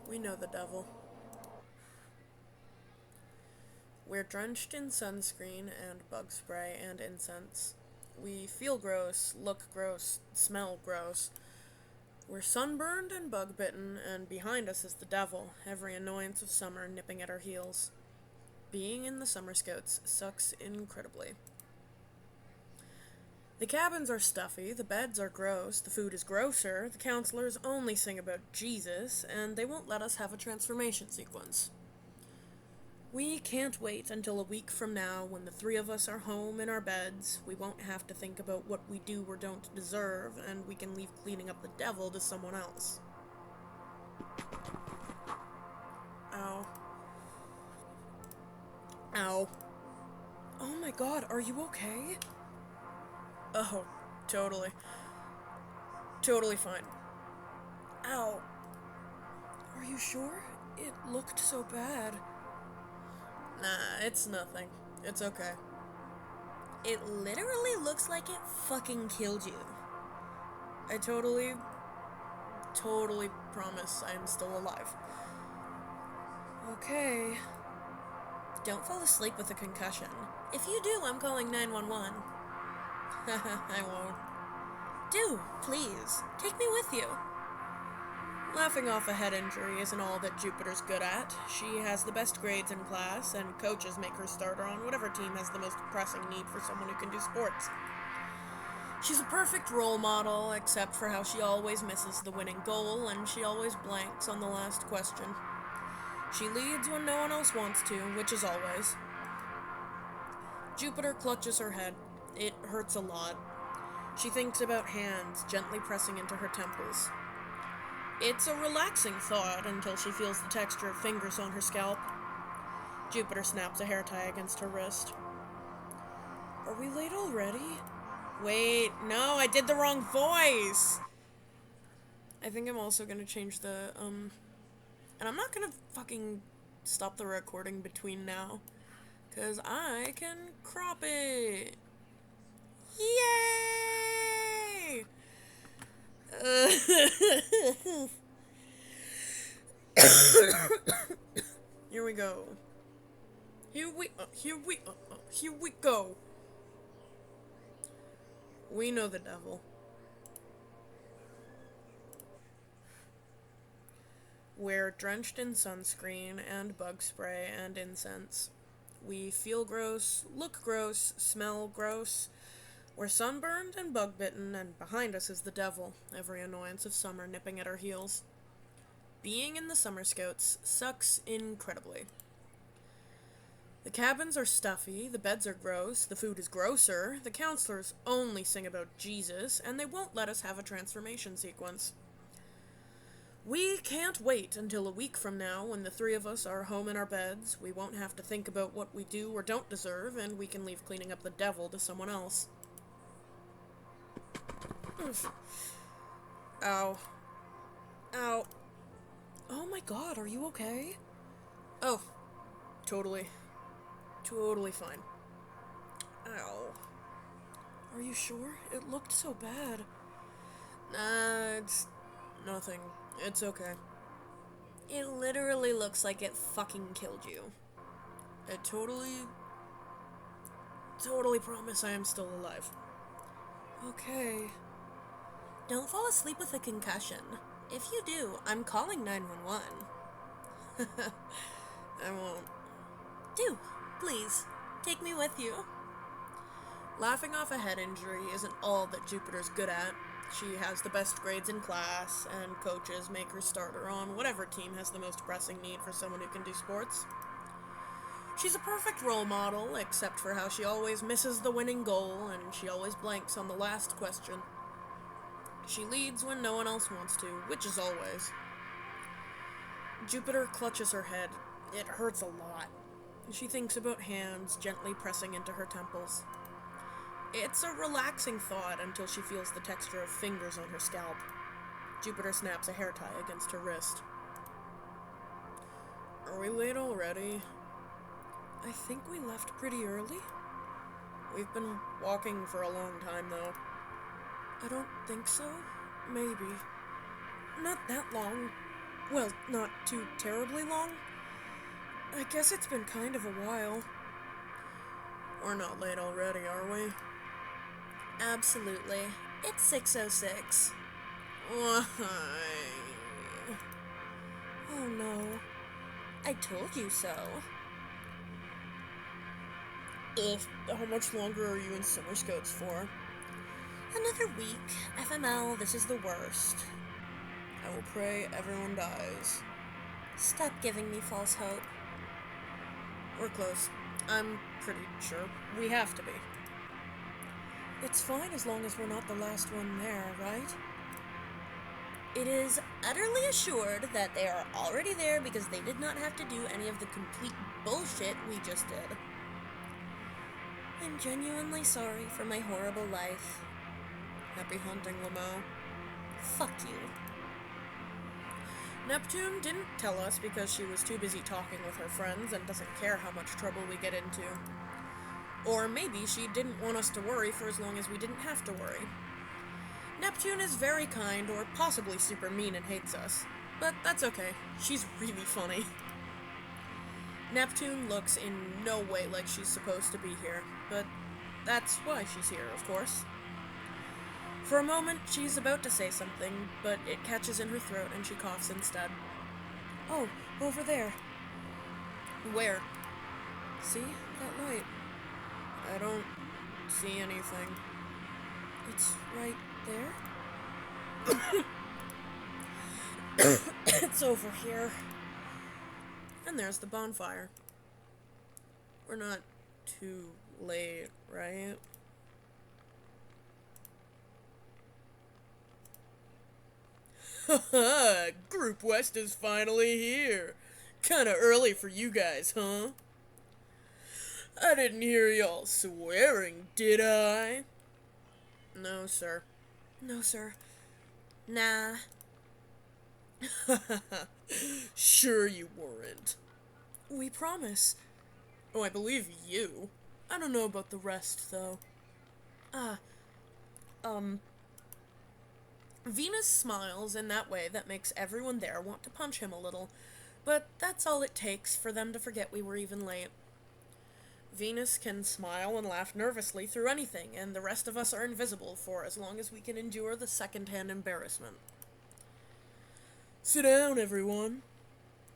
We know the devil. We're drenched in sunscreen and bug spray and incense. We feel gross, look gross, smell gross. We're sunburned and bug bitten, and behind us is the devil, every annoyance of summer nipping at our heels. Being in the Summer Scouts sucks incredibly. The cabins are stuffy, the beds are gross, the food is grosser, the counselors only sing about Jesus, and they won't let us have a transformation sequence. We can't wait until a week from now when the three of us are home in our beds. We won't have to think about what we do or don't deserve, and we can leave cleaning up the devil to someone else. Ow. Ow. Oh my god, are you okay? Oh, totally. Totally fine. Ow. Are you sure? It looked so bad. Nah, it's nothing. It's okay. It literally looks like it fucking killed you. I totally promise I'm still alive. Okay. Don't fall asleep with a concussion. If you do, I'm calling 911. I won't. Do, please. Take me with you. Laughing off a head injury isn't all that Jupiter's good at. She has the best grades in class, and coaches make her starter on whatever team has the most pressing need for someone who can do sports. She's a perfect role model, except for how she always misses the winning goal, and she always blanks on the last question. She leads when no one else wants to, which is always. Jupiter clutches her head. It hurts a lot. She thinks about hands gently pressing into her temples. It's a relaxing thought until she feels the texture of fingers on her scalp. Jupiter snaps a hair tie against her wrist. Are we late already? Wait, no, I did the wrong voice! I think I'm also gonna change the, and I'm not gonna fucking stop the recording between now, cause I can crop it! Yay! Here we go. Here we go. We know the devil. We're drenched in sunscreen and bug spray and incense. We feel gross, look gross, smell gross. We're sunburned and bug bitten, and behind us is the devil, every annoyance of summer nipping at our heels. Being in the Summer Scouts sucks incredibly. The cabins are stuffy, the beds are gross, the food is grosser, the counselors only sing about Jesus, and they won't let us have a transformation sequence. We can't wait until a week from now when the three of us are home in our beds. We won't have to think about what we do or don't deserve, and we can leave cleaning up the devil to someone else. Ow. Ow. Oh my god, are you okay? Oh, totally. Totally fine. Ow. Are you sure? It looked so bad. Nah, it's nothing. It's okay. It literally looks like it fucking killed you. I totally promise I am still alive. Okay. Don't fall asleep with a concussion. If you do, I'm calling 911. I won't. Do, please. Take me with you. Laughing off a head injury isn't all that Jupiter's good at. She has the best grades in class, and coaches make her starter on whatever team has the most pressing need for someone who can do sports. She's a perfect role model, except for how she always misses the winning goal, and she always blanks on the last question. She leads when no one else wants to, which is always. Jupiter clutches her head. It hurts a lot. She thinks about hands gently pressing into her temples. It's a relaxing thought until she feels the texture of fingers on her scalp. Jupiter snaps a hair tie against her wrist. Are we late already? I think we left pretty early. We've been walking for a long time, though. I don't think so. Maybe. Not that long. Well, not too terribly long. I guess it's been kind of a while. We're not late already, are we? Absolutely. It's 6:06. Why? Oh no. I told you so. Ugh, how much longer are you in summer scouts for? Another week. FML, this is the worst. I will pray everyone dies. Stop giving me false hope. We're close. I'm pretty sure. We have to be. It's fine as long as we're not the last one there, right? It is utterly assured that they are already there because they did not have to do any of the complete bullshit we just did. I'm genuinely sorry for my horrible life. Happy hunting, Lamo. Fuck you. Neptune didn't tell us because she was too busy talking with her friends and doesn't care how much trouble we get into. Or maybe she didn't want us to worry for as long as we didn't have to worry. Neptune is very kind or possibly super mean and hates us. But that's okay. She's really funny. Neptune looks in no way like she's supposed to be here, but that's why she's here, of course. For a moment, she's about to say something, but it catches in her throat and she coughs instead. Oh, over there. Where? See? That light. I don't see anything. It's right there? It's over here. And there's the bonfire. We're not too late, right? Haha, Group West is finally here. Kinda early for you guys, huh? I didn't hear y'all swearing, did I? No, sir. No, sir. Nah. Sure you weren't. We promise. Oh, I believe you. I don't know about the rest, though. Venus smiles in that way that makes everyone there want to punch him a little, but that's all it takes for them to forget we were even late. Venus can smile and laugh nervously through anything, and the rest of us are invisible for as long as we can endure the second-hand embarrassment. Sit down, everyone.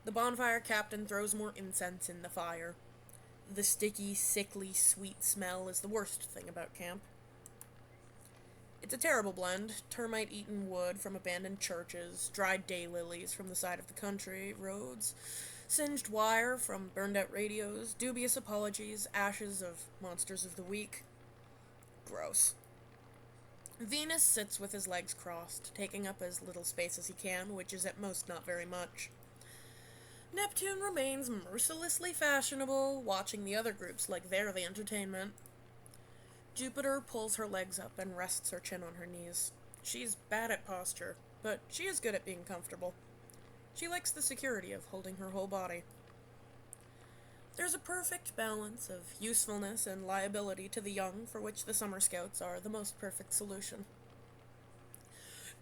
The bonfire captain throws more incense in the fire. The sticky, sickly, sweet smell is the worst thing about camp. It's a terrible blend. Termite-eaten wood from abandoned churches, dried daylilies from the side of the country, roads, singed wire from burned-out radios, dubious apologies, ashes of monsters of the week. Gross. Venus sits with his legs crossed, taking up as little space as he can, which is at most not very much. Neptune remains mercilessly fashionable, watching the other groups like they're the entertainment. Jupiter pulls her legs up and rests her chin on her knees. She's bad at posture, but she is good at being comfortable. She likes the security of holding her whole body. There's a perfect balance of usefulness and liability to the young, for which the Summer Scouts are the most perfect solution.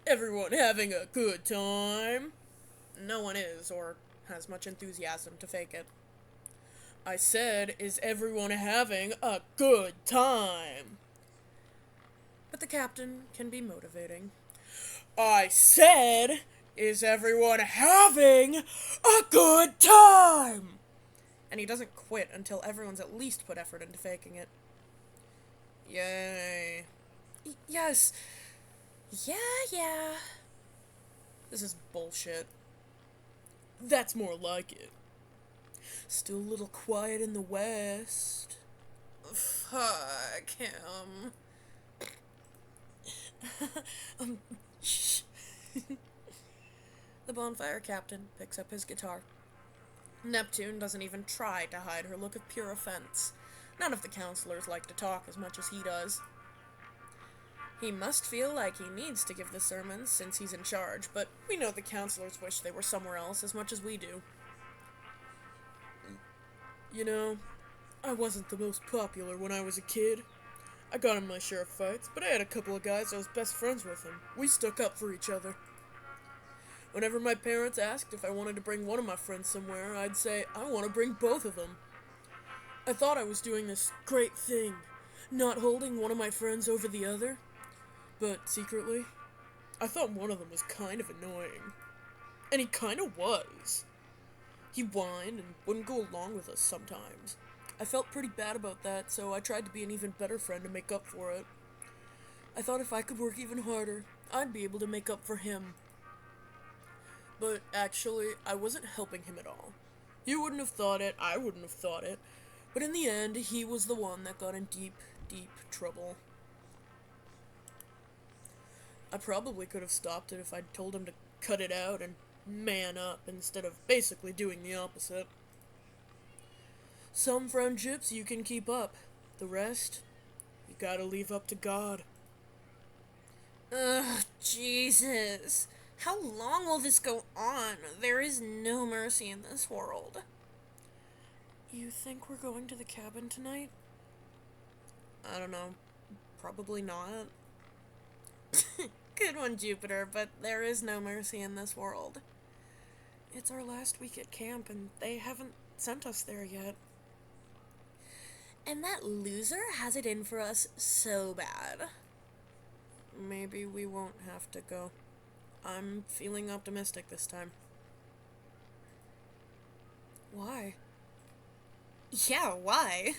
Everyone having a good time? No one is, or has much enthusiasm to fake it. I said, is everyone having a good time? But the captain can be motivating. I said, is everyone having a good time? And he doesn't quit until everyone's at least put effort into faking it. Yay. Yes. Yeah. This is bullshit. That's more like it. Still a little quiet in the west. Fuck him. Shh. The bonfire captain picks up his guitar. Neptune doesn't even try to hide her look of pure offense. None of the counselors like to talk as much as he does. He must feel like he needs to give the sermons since he's in charge, but we know the counselors wish they were somewhere else as much as we do. You know, I wasn't the most popular when I was a kid. I got in my share of fights, but I had a couple of guys I was best friends with, and we stuck up for each other. Whenever my parents asked if I wanted to bring one of my friends somewhere, I'd say, I want to bring both of them. I thought I was doing this great thing, not holding one of my friends over the other. But secretly, I thought one of them was kind of annoying. And he kind of was. He whined and wouldn't go along with us sometimes. I felt pretty bad about that, so I tried to be an even better friend to make up for it. I thought if I could work even harder, I'd be able to make up for him. But actually, I wasn't helping him at all. You wouldn't have thought it, I wouldn't have thought it, but in the end, he was the one that got in deep, deep trouble. I probably could have stopped it if I'd told him to cut it out and man up instead of basically doing the opposite. Some friendships you can keep up. The rest, you gotta leave up to God. Ugh, Jesus. How long will this go on? There is no mercy in this world. You think we're going to the cabin tonight? I don't know. Probably not. Good one, Jupiter, but there is no mercy in this world. It's our last week at camp, and they haven't sent us there yet. And that loser has it in for us so bad. Maybe we won't have to go. I'm feeling optimistic this time. Why? Yeah, why?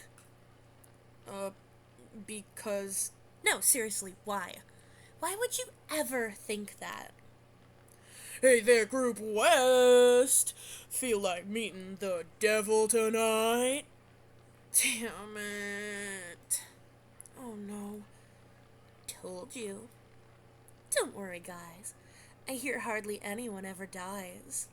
Because... No, seriously, why? Why would you ever think that? Hey there, Group West! Feel like meeting the devil tonight? Damn it. Oh no. Told you. Don't worry, guys. I hear hardly anyone ever dies.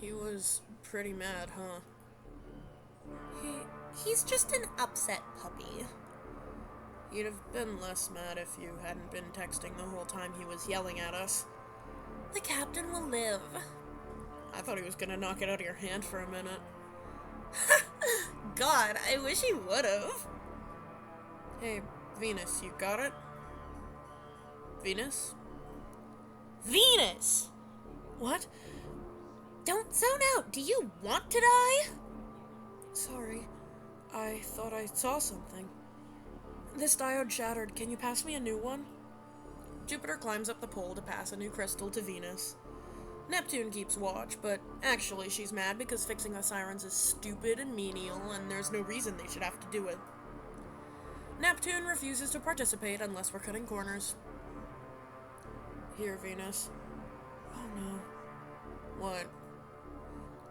He was pretty mad, huh? He's just an upset puppy. He'd have been less mad if you hadn't been texting the whole time he was yelling at us. The captain will live. I thought he was gonna knock it out of your hand for a minute. God, I wish he would've. Hey, Venus, you got it? Venus? Venus! What? Don't zone out. Do you want to die? Sorry. I thought I saw something. This diode shattered. Can you pass me a new one? Jupiter climbs up the pole to pass a new crystal to Venus. Neptune keeps watch, but actually she's mad because fixing the sirens is stupid and menial, and there's no reason they should have to do it. Neptune refuses to participate unless we're cutting corners. Here, Venus. Oh no. What?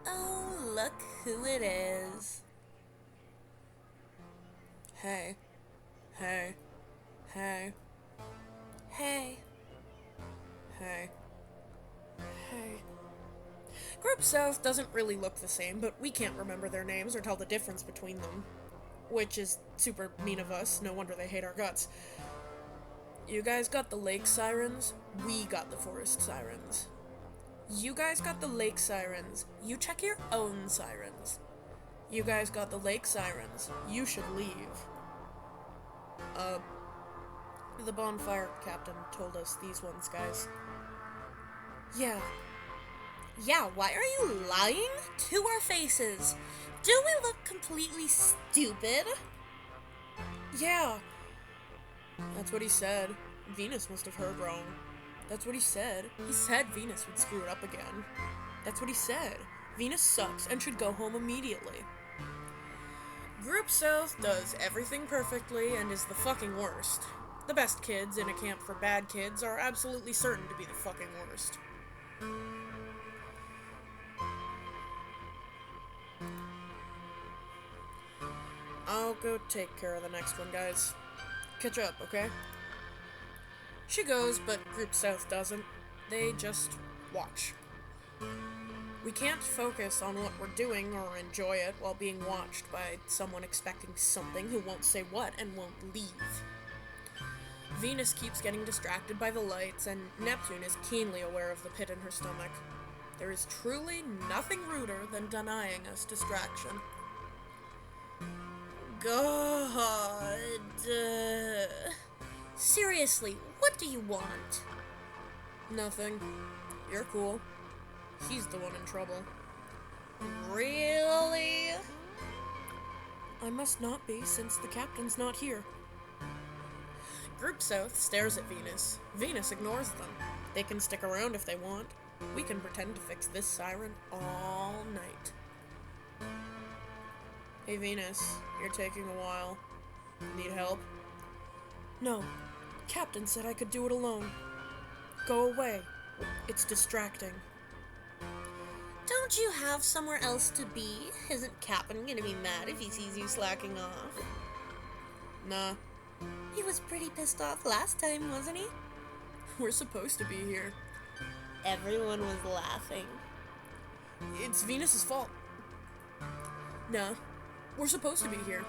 Oh, look who it is. Hey. Hey. Hey. Hey. Hey. Hey. Group South doesn't really look the same, but we can't remember their names or tell the difference between them. Which is super mean of us, no wonder they hate our guts. You guys got the lake sirens, we got the forest sirens. You guys got the lake sirens, you check your own sirens. You guys got the lake sirens, you should leave. The bonfire captain told us these ones, guys. Yeah. Yeah, why are you lying to our faces? Do we look completely stupid? Yeah. That's what he said. Venus must have heard wrong. That's what he said. He said Venus would screw it up again. That's what he said. Venus sucks and should go home immediately. Group South does everything perfectly and is the fucking worst. The best kids in a camp for bad kids are absolutely certain to be the fucking worst. I'll go take care of the next one, guys. Catch up, okay? She goes, but Group South doesn't. They just watch. We can't focus on what we're doing or enjoy it while being watched by someone expecting something who won't say what and won't leave. Venus keeps getting distracted by the lights, and Neptune is keenly aware of the pit in her stomach. There is truly nothing ruder than denying us distraction. God. Seriously, what do you want? Nothing. You're cool. He's the one in trouble. Really? I must not be, since the captain's not here. Group South stares at Venus. Venus ignores them. They can stick around if they want. We can pretend to fix this siren all night. Hey Venus, you're taking a while. Need help? No. Captain said I could do it alone. Go away. It's distracting. Don't you have somewhere else to be? Isn't Captain gonna be mad if he sees you slacking off? Nah. He was pretty pissed off last time, wasn't he? We're supposed to be here. Everyone was laughing. It's Venus's fault. Nah. We're supposed to be here.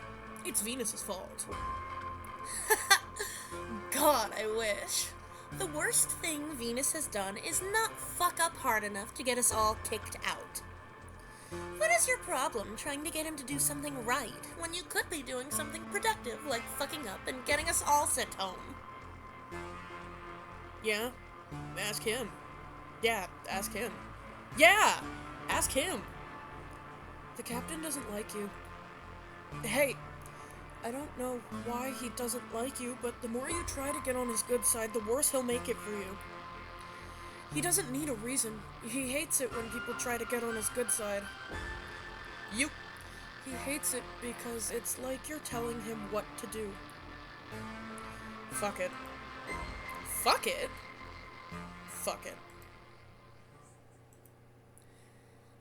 It's Venus's fault. God, I wish. The worst thing Venus has done is not fuck up hard enough to get us all kicked out. What is your problem trying to get him to do something right when you could be doing something productive like fucking up and getting us all sent home? Yeah? Ask him. Yeah, ask him. Yeah! Ask him! The captain doesn't like you. Hey, I don't know why he doesn't like you, but the more you try to get on his good side, the worse he'll make it for you. He doesn't need a reason. He hates it when people try to get on his good side. He hates it because it's like you're telling him what to do. Fuck it. Fuck it? Fuck it.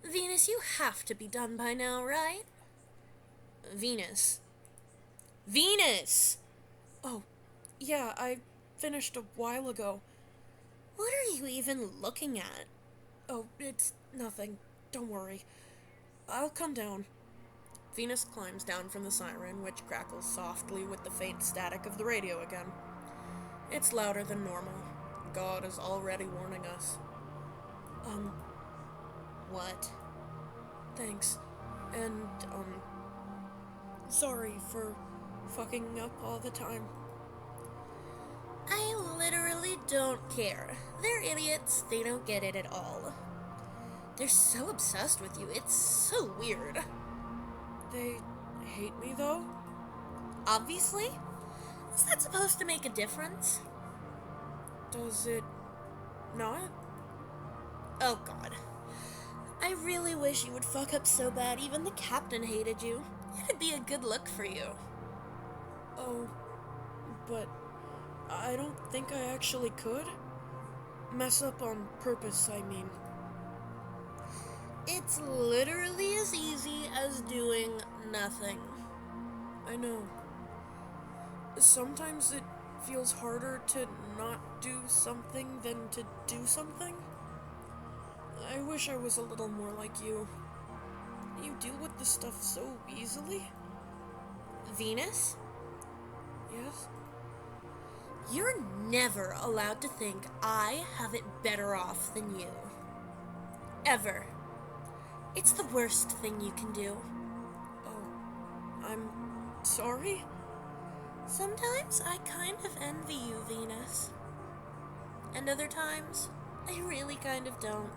Venus, you have to be done by now, right? Venus. Venus! Oh, yeah, I finished a while ago. What are you even looking at? Oh, it's nothing. Don't worry. I'll come down. Venus climbs down from the siren, which crackles softly with the faint static of the radio again. It's louder than normal. God is already warning us. What? Thanks. And, sorry for fucking up all the time. I literally don't care. They're idiots. They don't get it at all. They're so obsessed with you. It's so weird. They hate me, though? Obviously. Is that supposed to make a difference? Does it not? Oh, God. I really wish you would fuck up so bad even the captain hated you. It'd be a good look for you. Oh, but I don't think I actually could. Mess up on purpose, I mean. It's literally as easy as doing nothing. I know. Sometimes it feels harder to not do something than to do something. I wish I was a little more like you. You deal with this stuff so easily. Venus? Yes? You're never allowed to think I have it better off than you. Ever. It's the worst thing you can do. Oh, I'm sorry? Sometimes I kind of envy you, Venus. And other times, I really kind of don't.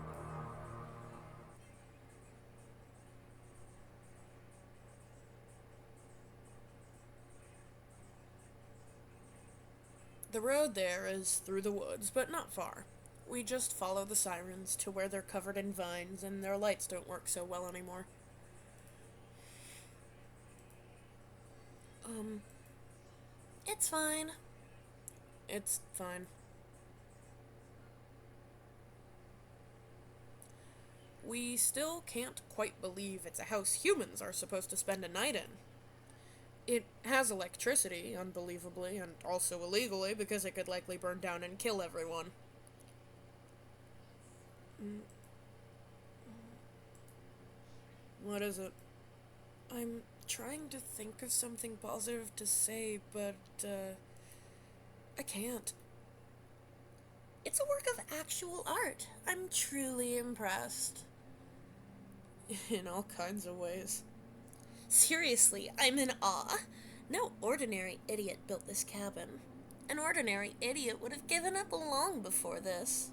The road there is through the woods, but not far. We just follow the sirens to where they're covered in vines and their lights don't work so well anymore. It's fine. It's fine. We still can't quite believe it's a house humans are supposed to spend a night in. It has electricity, unbelievably, and also illegally because it could likely burn down and kill everyone. What is it? I'm trying to think of something positive to say, but, I can't. It's a work of actual art. I'm truly impressed. In all kinds of ways. Seriously, I'm in awe. No ordinary idiot built this cabin. An ordinary idiot would have given up long before this.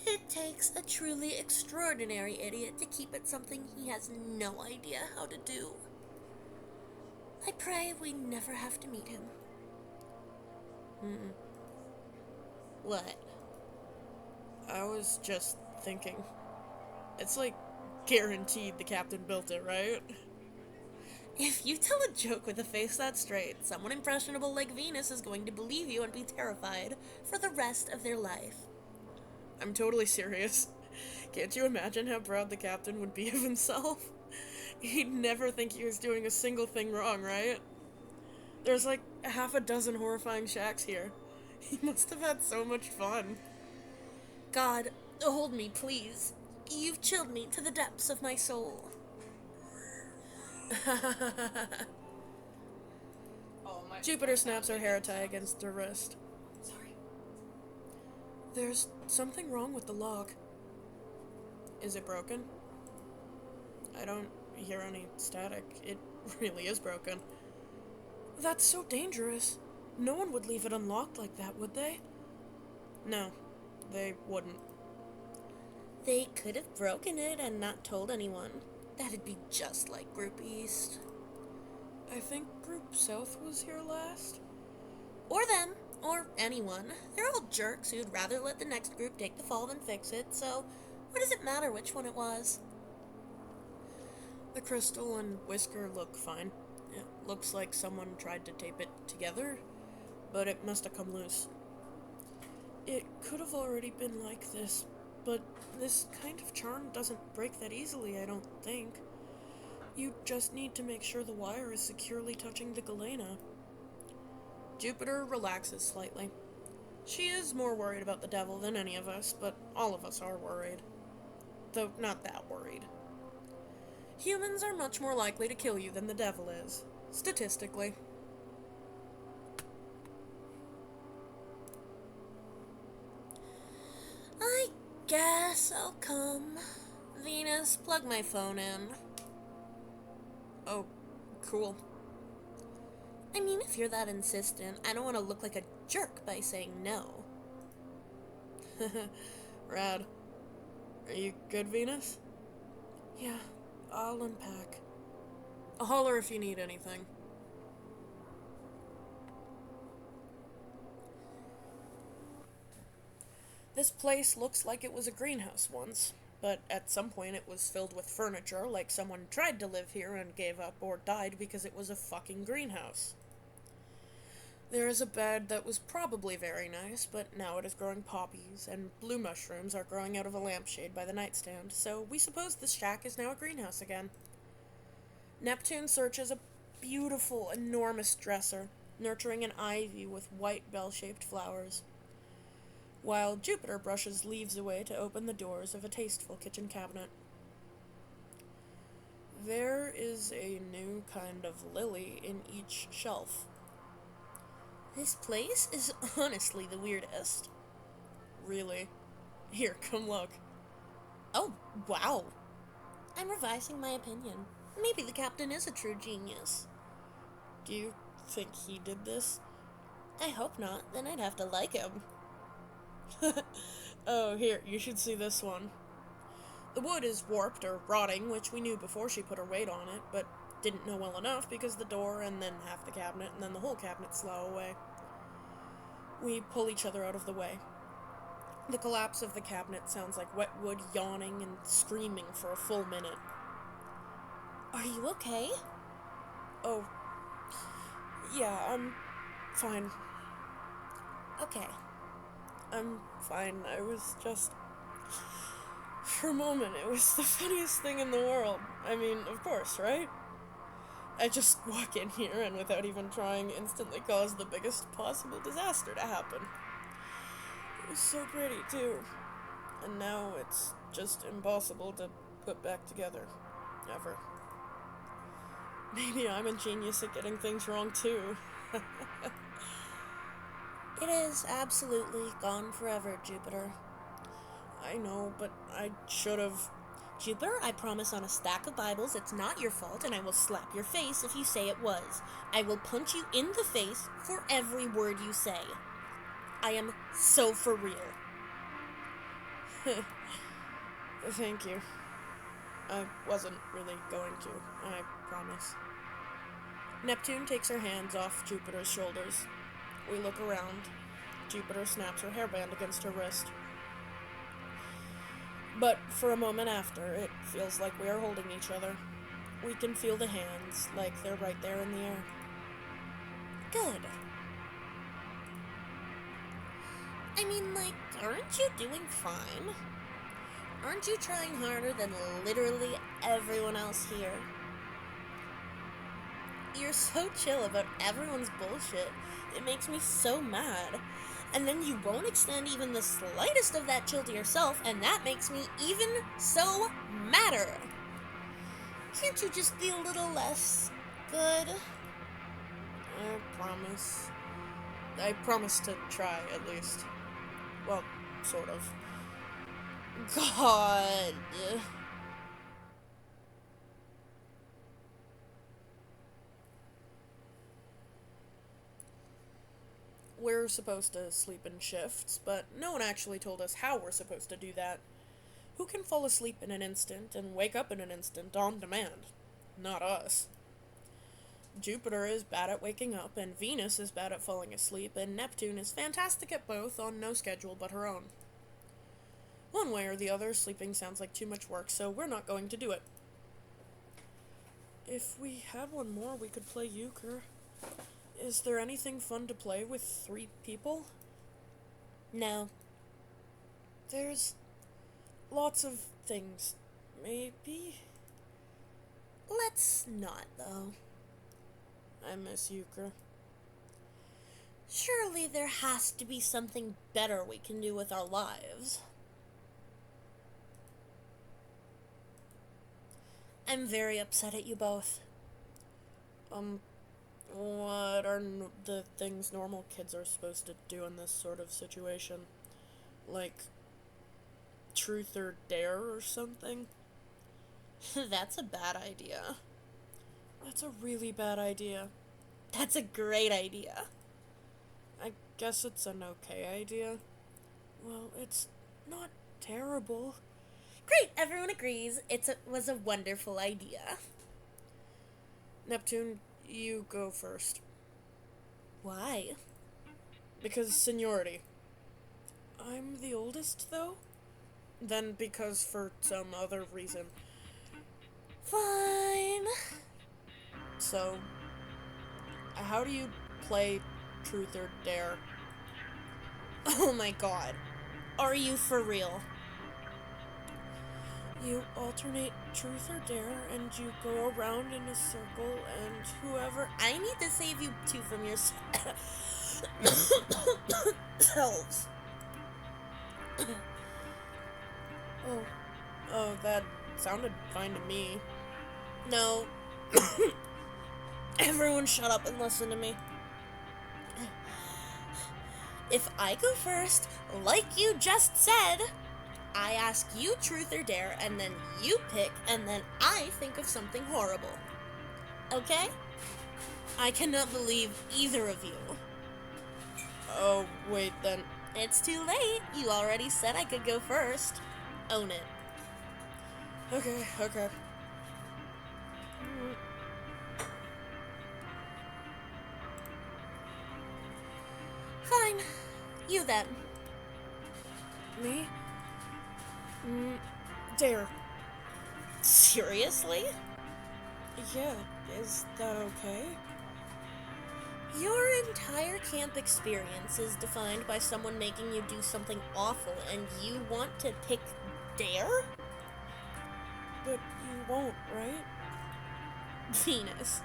It takes a truly extraordinary idiot to keep it something he has no idea how to do. I pray we never have to meet him. Mm-mm. What? I was just thinking. It's like guaranteed the captain built it, right? If you tell a joke with a face that straight, someone impressionable like Venus is going to believe you and be terrified for the rest of their life. I'm totally serious. Can't you imagine how proud the captain would be of himself? He'd never think he was doing a single thing wrong, right? There's like half a dozen horrifying shacks here. He must have had so much fun. God, hold me, please. You've chilled me to the depths of my soul. Jupiter snaps her hair tie against her wrist. Sorry. There's something wrong with the lock. Is it broken? I don't hear any static. It really is broken. That's so dangerous. No one would leave it unlocked like that, would they? No, they wouldn't. They could have broken it and not told anyone. That'd be just like Group East. I think Group South was here last. Or them, or anyone. They're all jerks who'd rather let the next group take the fall than fix it, so what does it matter which one it was? The crystal and whisker look fine. It looks like someone tried to tape it together, but it must have come loose. It could have already been like this, but this kind of charm doesn't break that easily, I don't think. You just need to make sure the wire is securely touching the galena. Jupiter relaxes slightly. She is more worried about the devil than any of us, but all of us are worried. Though not that worried. Humans are much more likely to kill you than the devil is, statistically. I guess I'll come. Venus, plug my phone in. Oh, cool. I mean, if you're that insistent, I don't want to look like a jerk by saying no. Rad. Are you good, Venus? Yeah, I'll unpack. I'll holler if you need anything. This place looks like it was a greenhouse once, but at some point it was filled with furniture, like someone tried to live here and gave up or died because it was a fucking greenhouse. There is a bed that was probably very nice, but now it is growing poppies, and blue mushrooms are growing out of a lampshade by the nightstand, so we suppose this shack is now a greenhouse again. Neptune searches a beautiful, enormous dresser, nurturing an ivy with white bell-shaped flowers, while Jupiter brushes leaves away to open the doors of a tasteful kitchen cabinet. There is a new kind of lily in each shelf. This place is honestly the weirdest. Really? Here, come look. Oh, wow. I'm revising my opinion. Maybe the captain is a true genius. Do you think he did this? I hope not, then I'd have to like him. Oh, here, you should see this one. The wood is warped or rotting, which we knew before she put her weight on it, but didn't know well enough because the door and then half the cabinet and then the whole cabinet slough away. We pull each other out of the way. The collapse of the cabinet sounds like wet wood yawning and screaming for a full minute. Are you okay? Oh, yeah, I'm fine. Okay. I'm fine. I was just... For a moment, it was the funniest thing in the world. I mean, of course, right? I just walk in here and without even trying instantly cause the biggest possible disaster to happen. It was so pretty, too. And now it's just impossible to put back together. Ever. Maybe I'm a genius at getting things wrong, too. It is absolutely gone forever, Jupiter. I know, but I should have. Jupiter, I promise on a stack of Bibles it's not your fault, and I will slap your face if you say it was. I will punch you in the face for every word you say. I am so for real. Thank you. I wasn't really going to, I promise. Neptune takes her hands off Jupiter's shoulders. We look around. Jupiter snaps her hairband against her wrist. But for a moment after, it feels like we are holding each other. We can feel the hands, like they're right there in the air. Good. I mean, like, aren't you doing fine? Aren't you trying harder than literally everyone else here? You're so chill about everyone's bullshit. It makes me so mad. And then you won't extend even the slightest of that chill to yourself, and that makes me even so madder. Can't you just be a little less good? I promise. I promise to try, at least. Well, sort of. God. We're supposed to sleep in shifts, but no one actually told us how we're supposed to do that. Who can fall asleep in an instant and wake up in an instant on demand? Not us. Jupiter is bad at waking up, and Venus is bad at falling asleep, and Neptune is fantastic at both on no schedule but her own. One way or the other, sleeping sounds like too much work, so we're not going to do it. If we had one more, we could play euchre. Is there anything fun to play with 3 people? No. There's lots of things. Maybe? Let's not, though. I miss euchre. Surely there has to be something better we can do with our lives. I'm very upset at you both. What are the things normal kids are supposed to do in this sort of situation? Like, truth or dare or something? That's a bad idea. That's a really bad idea. That's a great idea. I guess it's an okay idea. Well, it's not terrible. Great, everyone agrees. It was a wonderful idea. Neptune, you go first. Why? Because seniority. I'm the oldest, though? Then because for some other reason. Fine. So, how do you play truth or dare? Oh my god. Are you for real? You alternate truth or dare, and you go around in a circle, and whoever... I need to save you two from yourselves. Oh, that sounded fine to me. No. Everyone shut up and listen to me. If I go first, like you just said, I ask you truth or dare, and then you pick, and then I think of something horrible. Okay? I cannot believe either of you. Oh, wait, then. It's too late. You already said I could go first. Own it. Okay. Fine. You then. Me? Dare. Seriously? Yeah, is that okay? Your entire camp experience is defined by someone making you do something awful, and you want to pick dare? But you won't, right? Venus.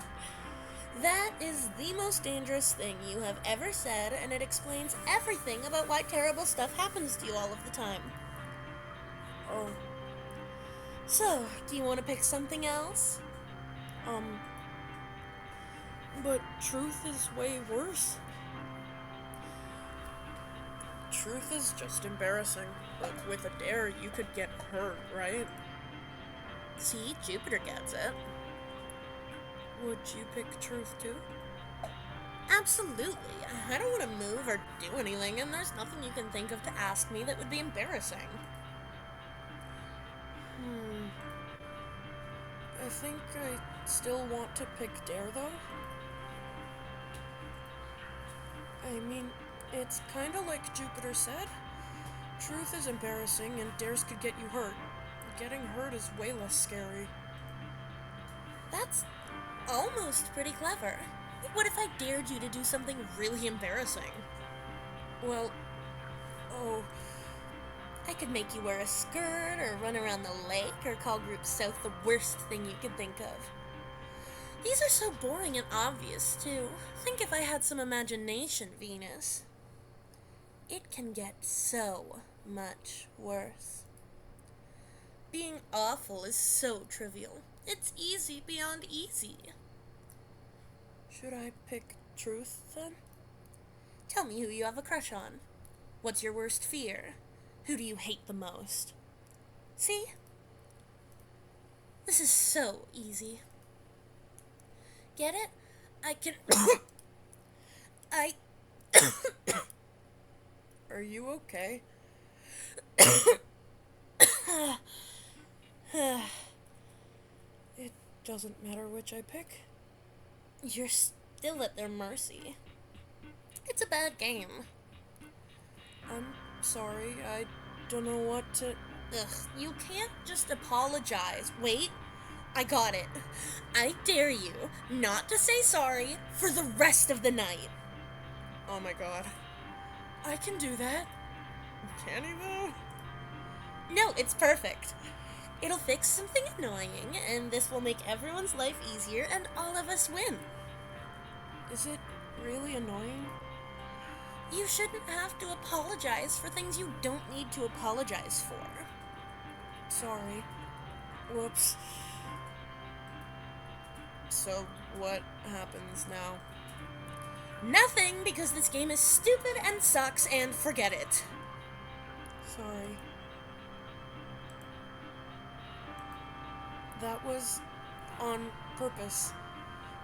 That is the most dangerous thing you have ever said, and it explains everything about why terrible stuff happens to you all of the time. Oh. So, do you want to pick something else? But truth is way worse. truth is just embarrassing, but with a dare, you could get hurt, right? See, Jupiter gets it. Would you pick truth too? Absolutely. I don't want to move or do anything, and there's nothing you can think of to ask me that would be embarrassing. I think I still want to pick dare, though. I mean, it's kinda like Jupiter said. Truth is embarrassing, and dares could get you hurt. Getting hurt is way less scary. That's almost pretty clever. What if I dared you to do something really embarrassing? Well, I could make you wear a skirt, or run around the lake, or call Group South the worst thing you could think of. These are so boring and obvious, too. Think if I had some imagination, Venus. It can get so much worse. Being awful is so trivial. It's easy beyond easy. should I pick truth, then? Tell me who you have a crush on. What's your worst fear? Who do you hate the most? See? This is so easy. Get it? I can... Are you okay? It doesn't matter which I pick. You're still at their mercy. It's a bad game. I'm sorry, I don't know what to... Ugh, you can't just apologize. Wait, I got it. I dare you not to say sorry for the rest of the night. Oh my god. I can do that. Can he, though? No, it's perfect. It'll fix something annoying, and this will make everyone's life easier, and all of us win. Is it really annoying? You shouldn't have to apologize for things you don't need to apologize for. Sorry. Whoops. So, what happens now? Nothing, because this game is stupid and sucks, and forget it. Sorry. That was on purpose.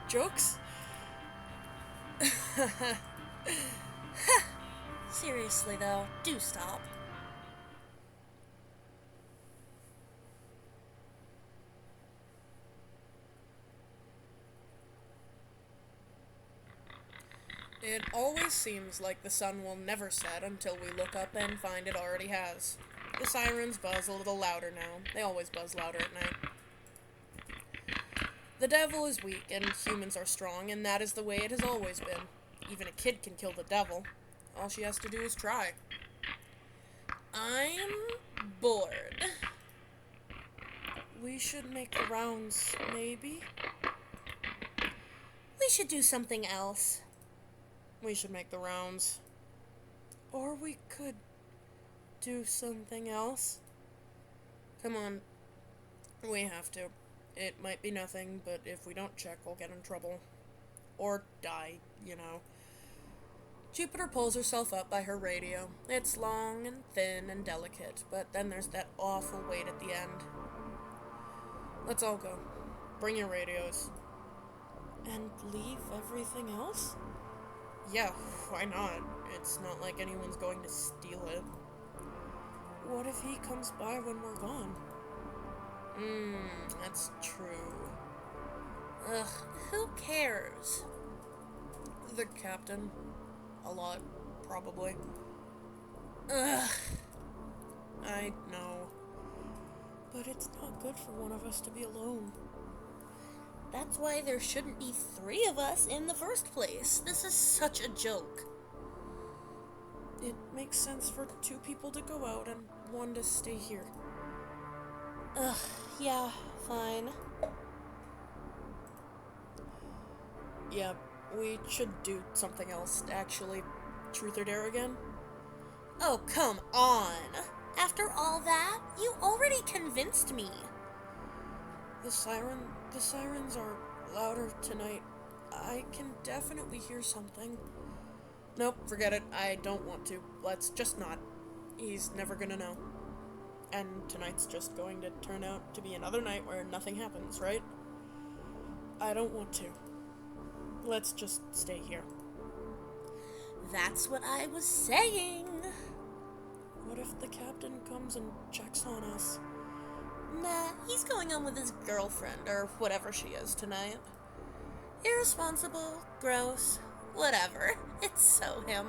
Jokes? Seriously, though, do stop. It always seems like the sun will never set until we look up and find it already has. The sirens buzz a little louder now. They always buzz louder at night. The devil is weak and humans are strong, and that is the way it has always been. Even a kid can kill the devil. All she has to do is try. I'm bored. We should make the rounds, maybe? We should do something else. We should make the rounds. Or we could do something else. Come on. We have to. It might be nothing, but if we don't check, we'll get in trouble. Or die, you know. Jupiter pulls herself up by her radio. It's long and thin and delicate, but then there's that awful weight at the end. Let's all go. Bring your radios. And leave everything else? Yeah, why not? It's not like anyone's going to steal it. What if he comes by when we're gone? That's true. Ugh, who cares? The captain. A lot, probably. Ugh. I know. But it's not good for one of us to be alone. That's why there shouldn't be 3 of us in the first place. This is such a joke. It makes sense for 2 people to go out and 1 to stay here. Ugh, yeah, fine. Yeah, we should do something else, actually. Truth or dare again? Oh, come on. After all that, you already convinced me. The sirens are louder tonight. I can definitely hear something. Nope, forget it. I don't want to. Let's just not. He's never gonna know. And tonight's just going to turn out to be another night where nothing happens, right? I don't want to. Let's just stay here. That's what I was saying. What if the captain comes and checks on us? Nah, he's going on with his girlfriend, or whatever she is, tonight. Irresponsible, gross, whatever. It's so him.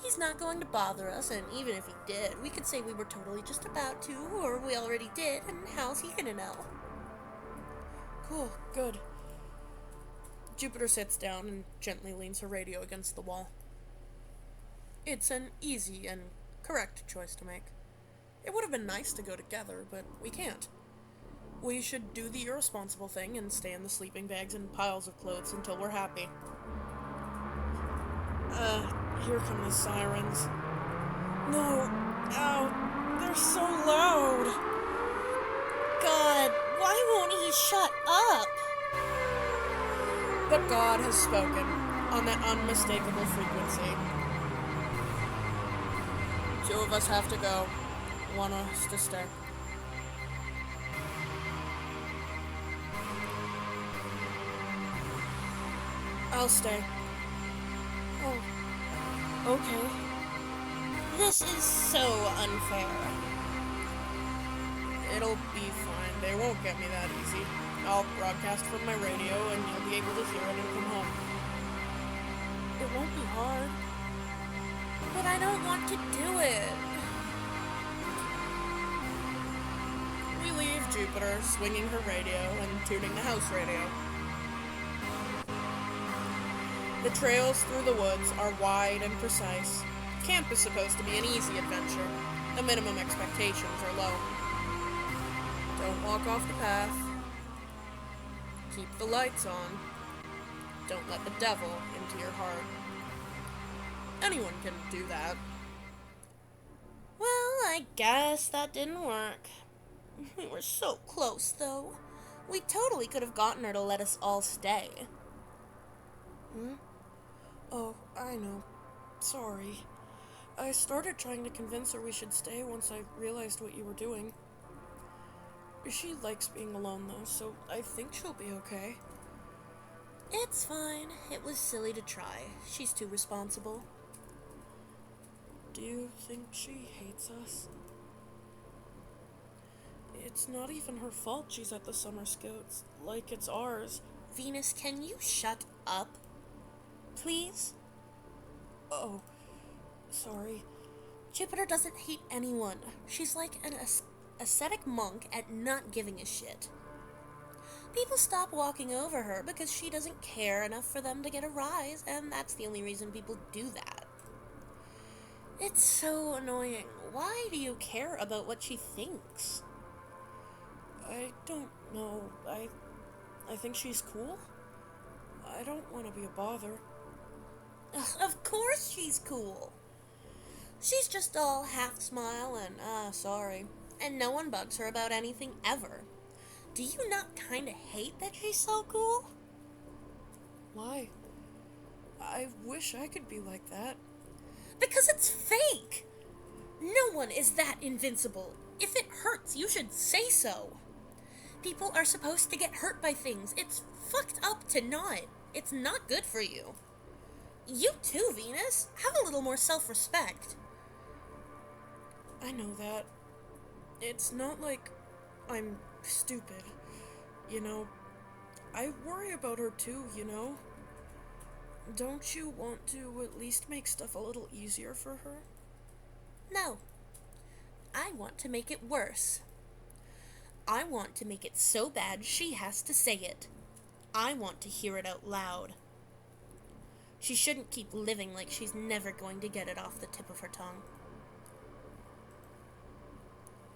He's not going to bother us, and even if he did, we could say we were totally just about to, or we already did, and how's he gonna know? Cool, good. Jupiter sits down and gently leans her radio against the wall. It's an easy and correct choice to make. It would have been nice to go together, but we can't. We should do the irresponsible thing and stay in the sleeping bags and piles of clothes until we're happy. Here come the sirens. No, ow, they're so loud. God, why won't he shut up? But God has spoken on that unmistakable frequency. Two of us have to go. One has to stay. I'll stay. Oh, okay. This is so unfair. It'll be fine. They won't get me that easy. I'll broadcast from my radio and you'll be able to hear it and come home. It won't be hard. But I don't want to do it. We leave Jupiter swinging her radio and tuning the house radio. The trails through the woods are wide and precise. Camp is supposed to be an easy adventure. The minimum expectations are low. Don't walk off the path. Keep the lights on. Don't let the devil into your heart. Anyone can do that. Well, I guess that didn't work. We were so close, though. We totally could have gotten her to let us all stay. Oh, I know. Sorry. I started trying to convince her we should stay once I realized what you were doing. She likes being alone, though, so I think she'll be okay. It's fine. It was silly to try. She's too responsible. Do you think she hates us? It's not even her fault she's at the summer scouts, like it's ours. Venus, can you shut up? Please? Oh, sorry. Jupiter doesn't hate anyone. She's like an ascetic monk at not giving a shit. People stop walking over her because she doesn't care enough for them to get a rise, and that's the only reason people do that. It's so annoying. Why do you care about what she thinks? I don't know. I think she's cool. I don't want to be a bother. Ugh, of course she's cool. She's just all half smile and, sorry. And no one bugs her about anything ever. Do you not kinda hate that she's so cool? Why? I wish I could be like that. Because it's fake! No one is that invincible. If it hurts, you should say so. People are supposed to get hurt by things. It's fucked up to not. It's not good for you. You too, Venus. Have a little more self-respect. I know that. It's not like I'm stupid. You know, I worry about her too, you know? Don't you want to at least make stuff a little easier for her? No. I want to make it worse. I want to make it so bad she has to say it. I want to hear it out loud. She shouldn't keep living like she's never going to get it off the tip of her tongue.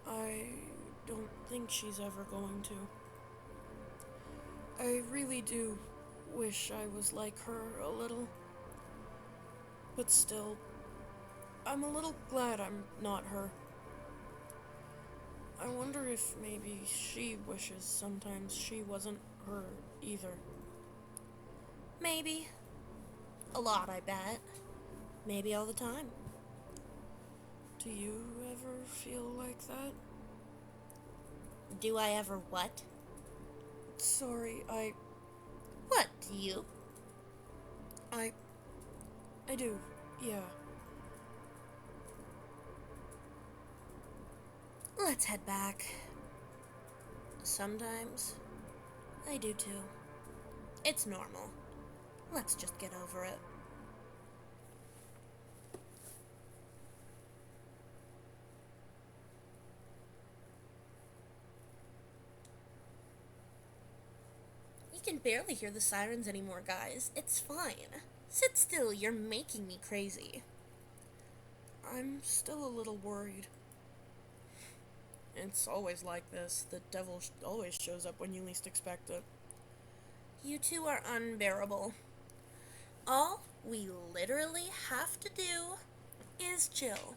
I don't think she's ever going to. I really do wish I was like her a little. But still, I'm a little glad I'm not her. I wonder if maybe she wishes sometimes she wasn't her either. Maybe. A lot, I bet. Maybe all the time. Do you ever feel like that? Do I ever what? Sorry, What, do you? I do, yeah. Let's head back. Sometimes, I do too. It's normal. Let's just get over it. You can barely hear the sirens anymore, guys. It's fine. Sit still, you're making me crazy. I'm still a little worried. It's always like this. The devil always shows up when you least expect it. You two are unbearable. All we literally have to do is chill.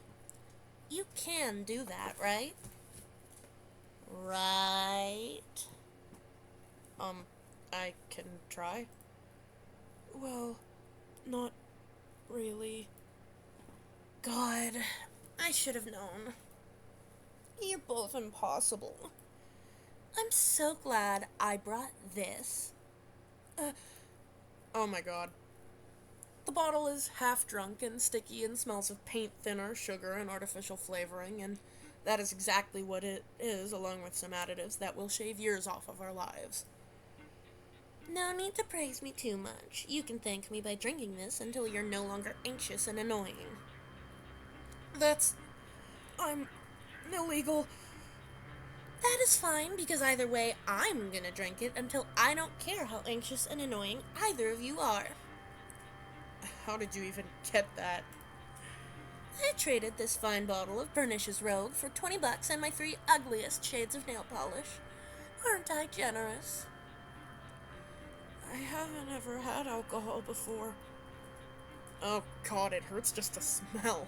You can do that, right? Right? I can try? Well, not really. God, I should have known. You're both impossible. I'm so glad I brought this. Oh my god. The bottle is half drunk and sticky and smells of paint thinner, sugar, and artificial flavoring, and that is exactly what it is, along with some additives that will shave years off of our lives. No need to praise me too much. You can thank me by drinking this until you're no longer anxious and annoying. I'm illegal. That is fine, because either way, I'm gonna drink it until I don't care how anxious and annoying either of you are. How did you even get that? I traded this fine bottle of Burnish's Rogue for $20 and my 3 ugliest shades of nail polish. Aren't I generous? I haven't ever had alcohol before. Oh god, it hurts just to smell.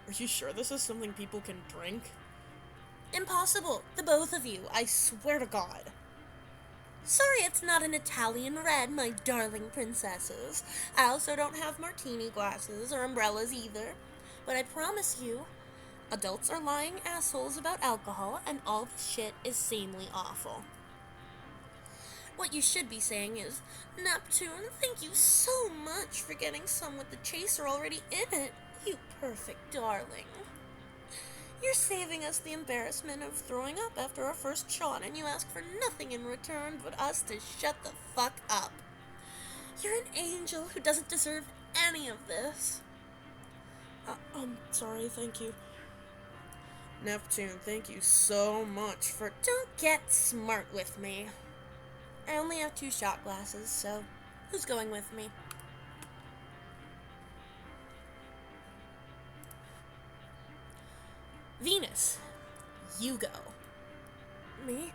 Are you sure this is something people can drink? Impossible. The both of you, I swear to God. Sorry it's not an Italian red, my darling princesses. I also don't have martini glasses or umbrellas either. But I promise you, adults are lying assholes about alcohol, and all this shit is sanely awful. What you should be saying is, Neptune, thank you so much for getting some with the chaser already in it, you perfect darling. You're saving us the embarrassment of throwing up after our first shot, and you ask for nothing in return but us to shut the fuck up. You're an angel who doesn't deserve any of this. I'm sorry, thank you. Neptune, thank you so much for... Don't get smart with me. I only have 2 shot glasses, so who's going with me? Venus, you go. Me?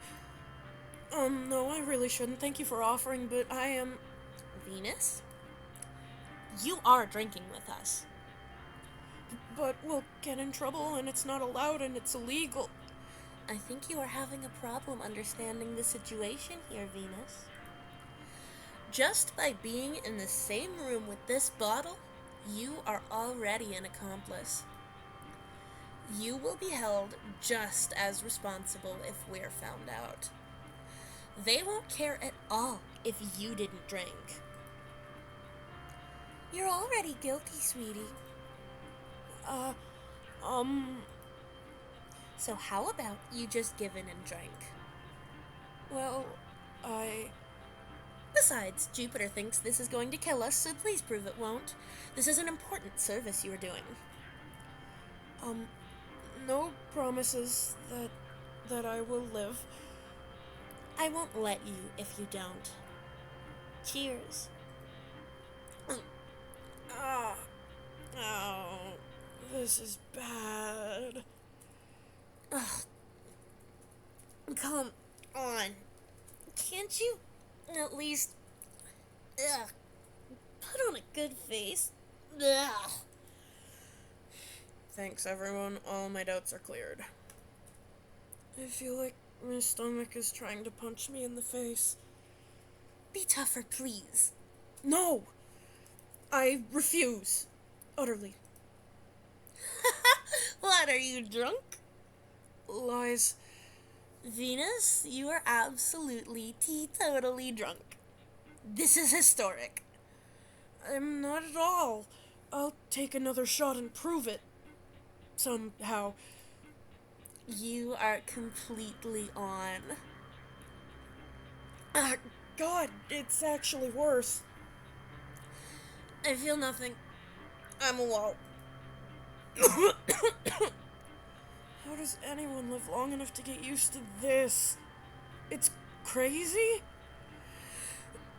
No, I really shouldn't. Thank you for offering, but I am... Venus? You are drinking with us. But we'll get in trouble, and it's not allowed, and it's illegal. I think you are having a problem understanding the situation here, Venus. Just by being in the same room with this bottle, you are already an accomplice. You will be held just as responsible if we're found out. They won't care at all if you didn't drink. You're already guilty, sweetie. So how about you just give in and drink? Well, Besides, Jupiter thinks this is going to kill us, so please prove it won't. This is an important service you are doing. No promises that I will live. I won't let you if you don't. Cheers. Oh, this is bad. Ugh. Come on. Can't you at least put on a good face? Ugh. Thanks, everyone. All my doubts are cleared. I feel like my stomach is trying to punch me in the face. Be tougher, please. No! I refuse. Utterly. What, are you drunk? Lies. Venus, you are absolutely teetotally drunk. This is historic. I'm not at all. I'll take another shot and prove it. Somehow. You are completely on. Ah, God, it's actually worse. I feel nothing. I'm a wall. How does anyone live long enough to get used to this? It's crazy?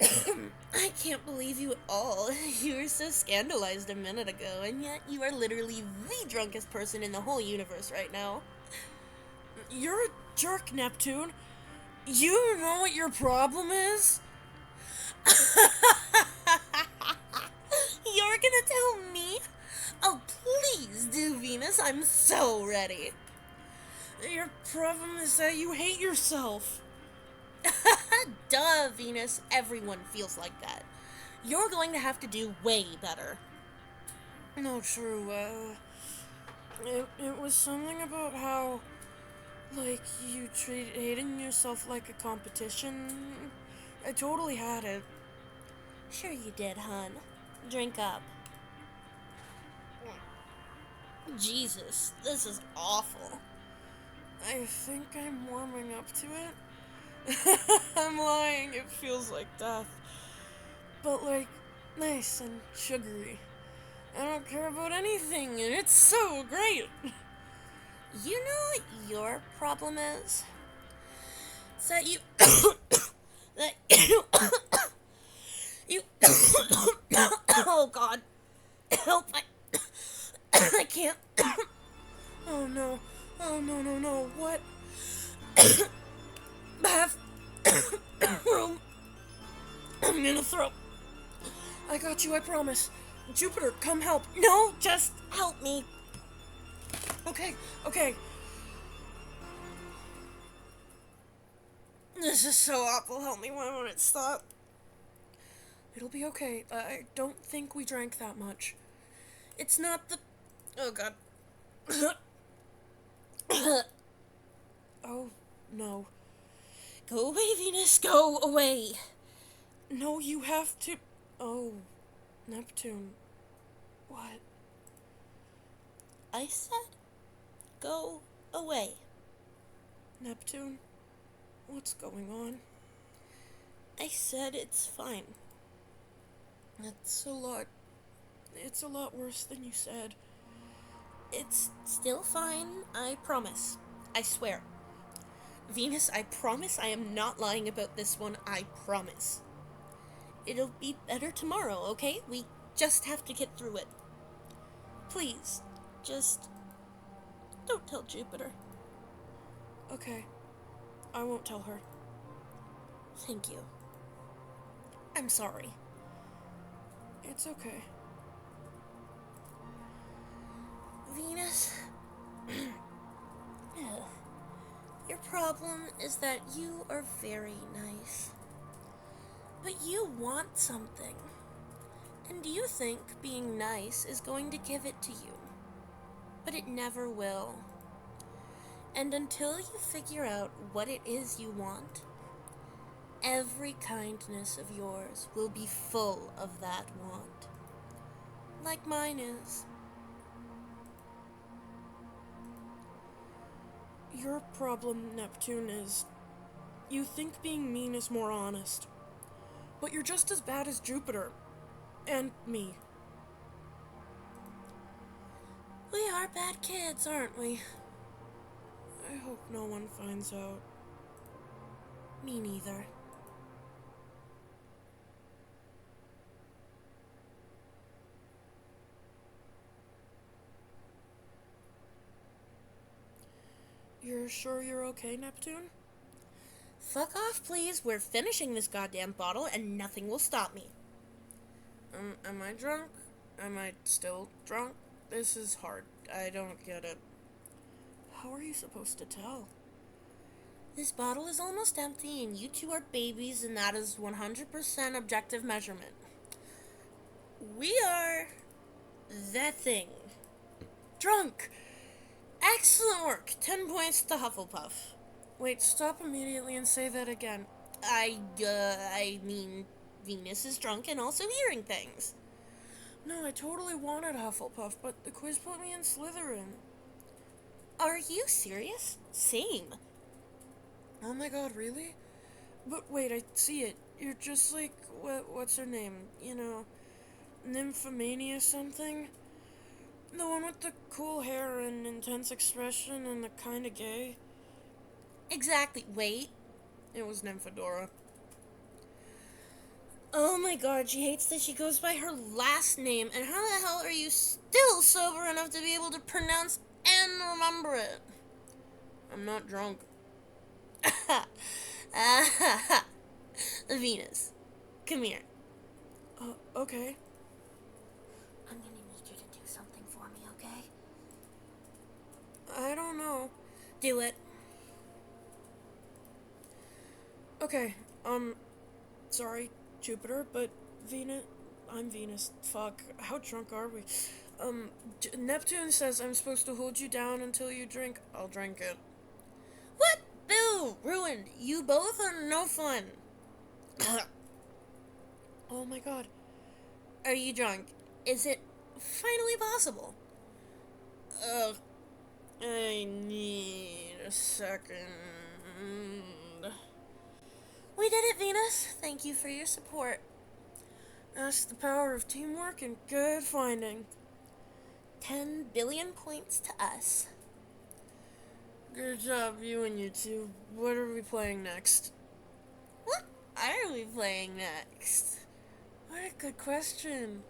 I can't believe you at all. You were so scandalized a minute ago, and yet you are literally the drunkest person in the whole universe right now. You're a jerk, Neptune. You know what your problem is? You're gonna tell me? Oh, please do, Venus. I'm so ready. Your problem is that you hate yourself. Duh, Venus. Everyone feels like that. You're going to have to do way better. No, true. It was something about how, like, you treat hating yourself like a competition. I totally had it. Sure you did, hun. Drink up. Jesus, this is awful. I think I'm warming up to it. I'm lying, it feels like death. But, like, nice and sugary. I don't care about anything, and it's so great. You know what your problem is? It's that you... that you... oh, God. Help, I can't... Oh, no. Oh, no, no, no. What? Bathroom. I'm gonna throw. I got you, I promise. Jupiter, come help. No, just help me. Okay, okay. This is so awful. Help me. Why won't it stop? It'll be okay. I don't think we drank that much. It's not the... Oh, God. Oh, no. Go away, Venus. Go away. No, you have to... Oh, Neptune. What? I said, go away. Neptune? What's going on? I said it's fine. It's a lot... It's a lot worse than you said. It's still fine, I promise. I swear. Venus, I promise I am not lying about this one, I promise. It'll be better tomorrow, okay? We just have to get through it. Please, just don't tell Jupiter. Okay. I won't tell her. Thank you. I'm sorry. It's okay. Venus, your problem is that you are very nice. But you want something. And you think being nice is going to give it to you. But it never will. And until you figure out what it is you want, every kindness of yours will be full of that want. Like mine is. Your problem, Neptune, is you think being mean is more honest. But you're just as bad as Jupiter. And me. We are bad kids, aren't we? I hope no one finds out. Me neither. You're sure you're okay, Neptune? Fuck off, please. We're finishing this goddamn bottle and nothing will stop me. Am I drunk? Am I still drunk? This is hard. I don't get it. How are you supposed to tell? This bottle is almost empty and you two are babies and that is 100% objective measurement. We are that thing. Drunk. Excellent work. 10 points to Hufflepuff. Wait, stop immediately and say that again. I mean, Venus is drunk and also hearing things. No, I totally wanted Hufflepuff, but the quiz put me in Slytherin. Are you serious? Same. Oh my god, really? But wait, I see it. You're just like, what's her name? You know, Nymphomania something? The one with the cool hair and intense expression and the kinda gay? Exactly. Wait. It was Nymphadora. Oh my god, she hates that she goes by her last name, and how the hell are you still sober enough to be able to pronounce and remember it? I'm not drunk. Venus, come here. Okay. I'm gonna need you to do something for me, okay? I don't know. Do it. Okay, sorry, Jupiter, but I'm Venus. Fuck, how drunk are we? Neptune says I'm supposed to hold you down until you drink. I'll drink it. What? Boo! Ruined. You both are no fun. Oh my god. Are you drunk? Is it finally possible? I need a second. We did it, Venus. Thank you for your support. That's the power of teamwork and good finding. 10 billion points to us. Good job, you and you two. What are we playing next? What are we playing next? What a good question.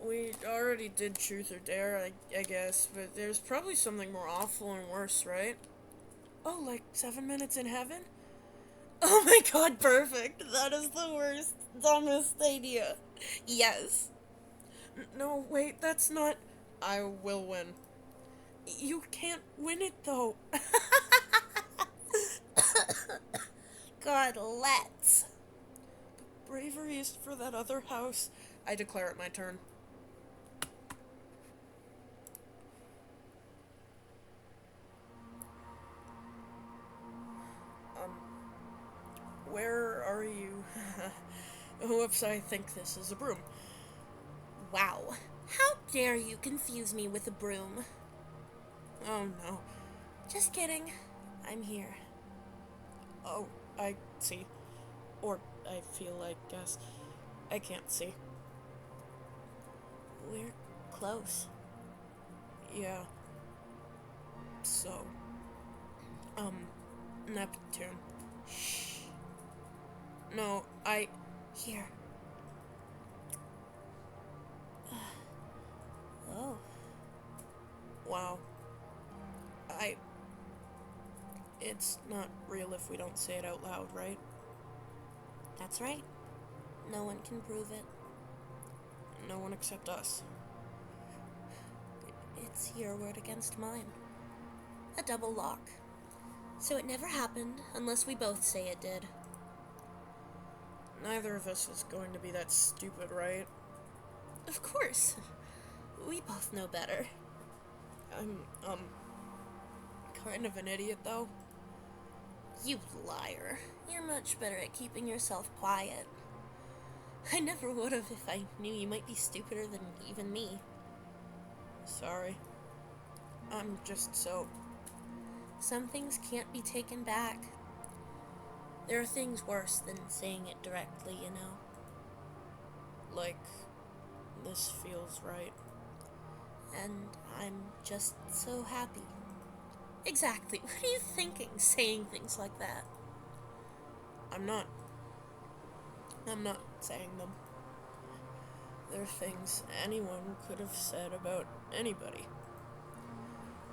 We already did Truth or Dare, I guess, but there's probably something more awful and worse, right? Oh, like 7 Minutes in Heaven? Oh my god, perfect. That is the worst, dumbest idea. Yes. No, wait, that's not... I will win. You can't win it, though. God, let's. Bravery is for that other house. I declare it my turn. Where are you? Whoops, I think this is a broom. Wow. How dare you confuse me with a broom? Oh no. Just kidding. I'm here. Oh, I see. Or I feel like, guess. I can't see. We're close. Yeah. So. Neptune. Shh. No, Here. Oh. Wow. It's not real if we don't say it out loud, right? That's right. No one can prove it. No one except us. It's your word against mine. A double lock. So it never happened unless we both say it did. Neither of us is going to be that stupid, right? Of course. We both know better. I'm, kind of an idiot, though. You liar. You're much better at keeping yourself quiet. I never would have if I knew you might be stupider than even me. Sorry. I'm just so... Some things can't be taken back. There are things worse than saying it directly, you know. Like, this feels right. And I'm just so happy. Exactly. What are you thinking, saying things like that? I'm not saying them. They're things anyone could have said about anybody.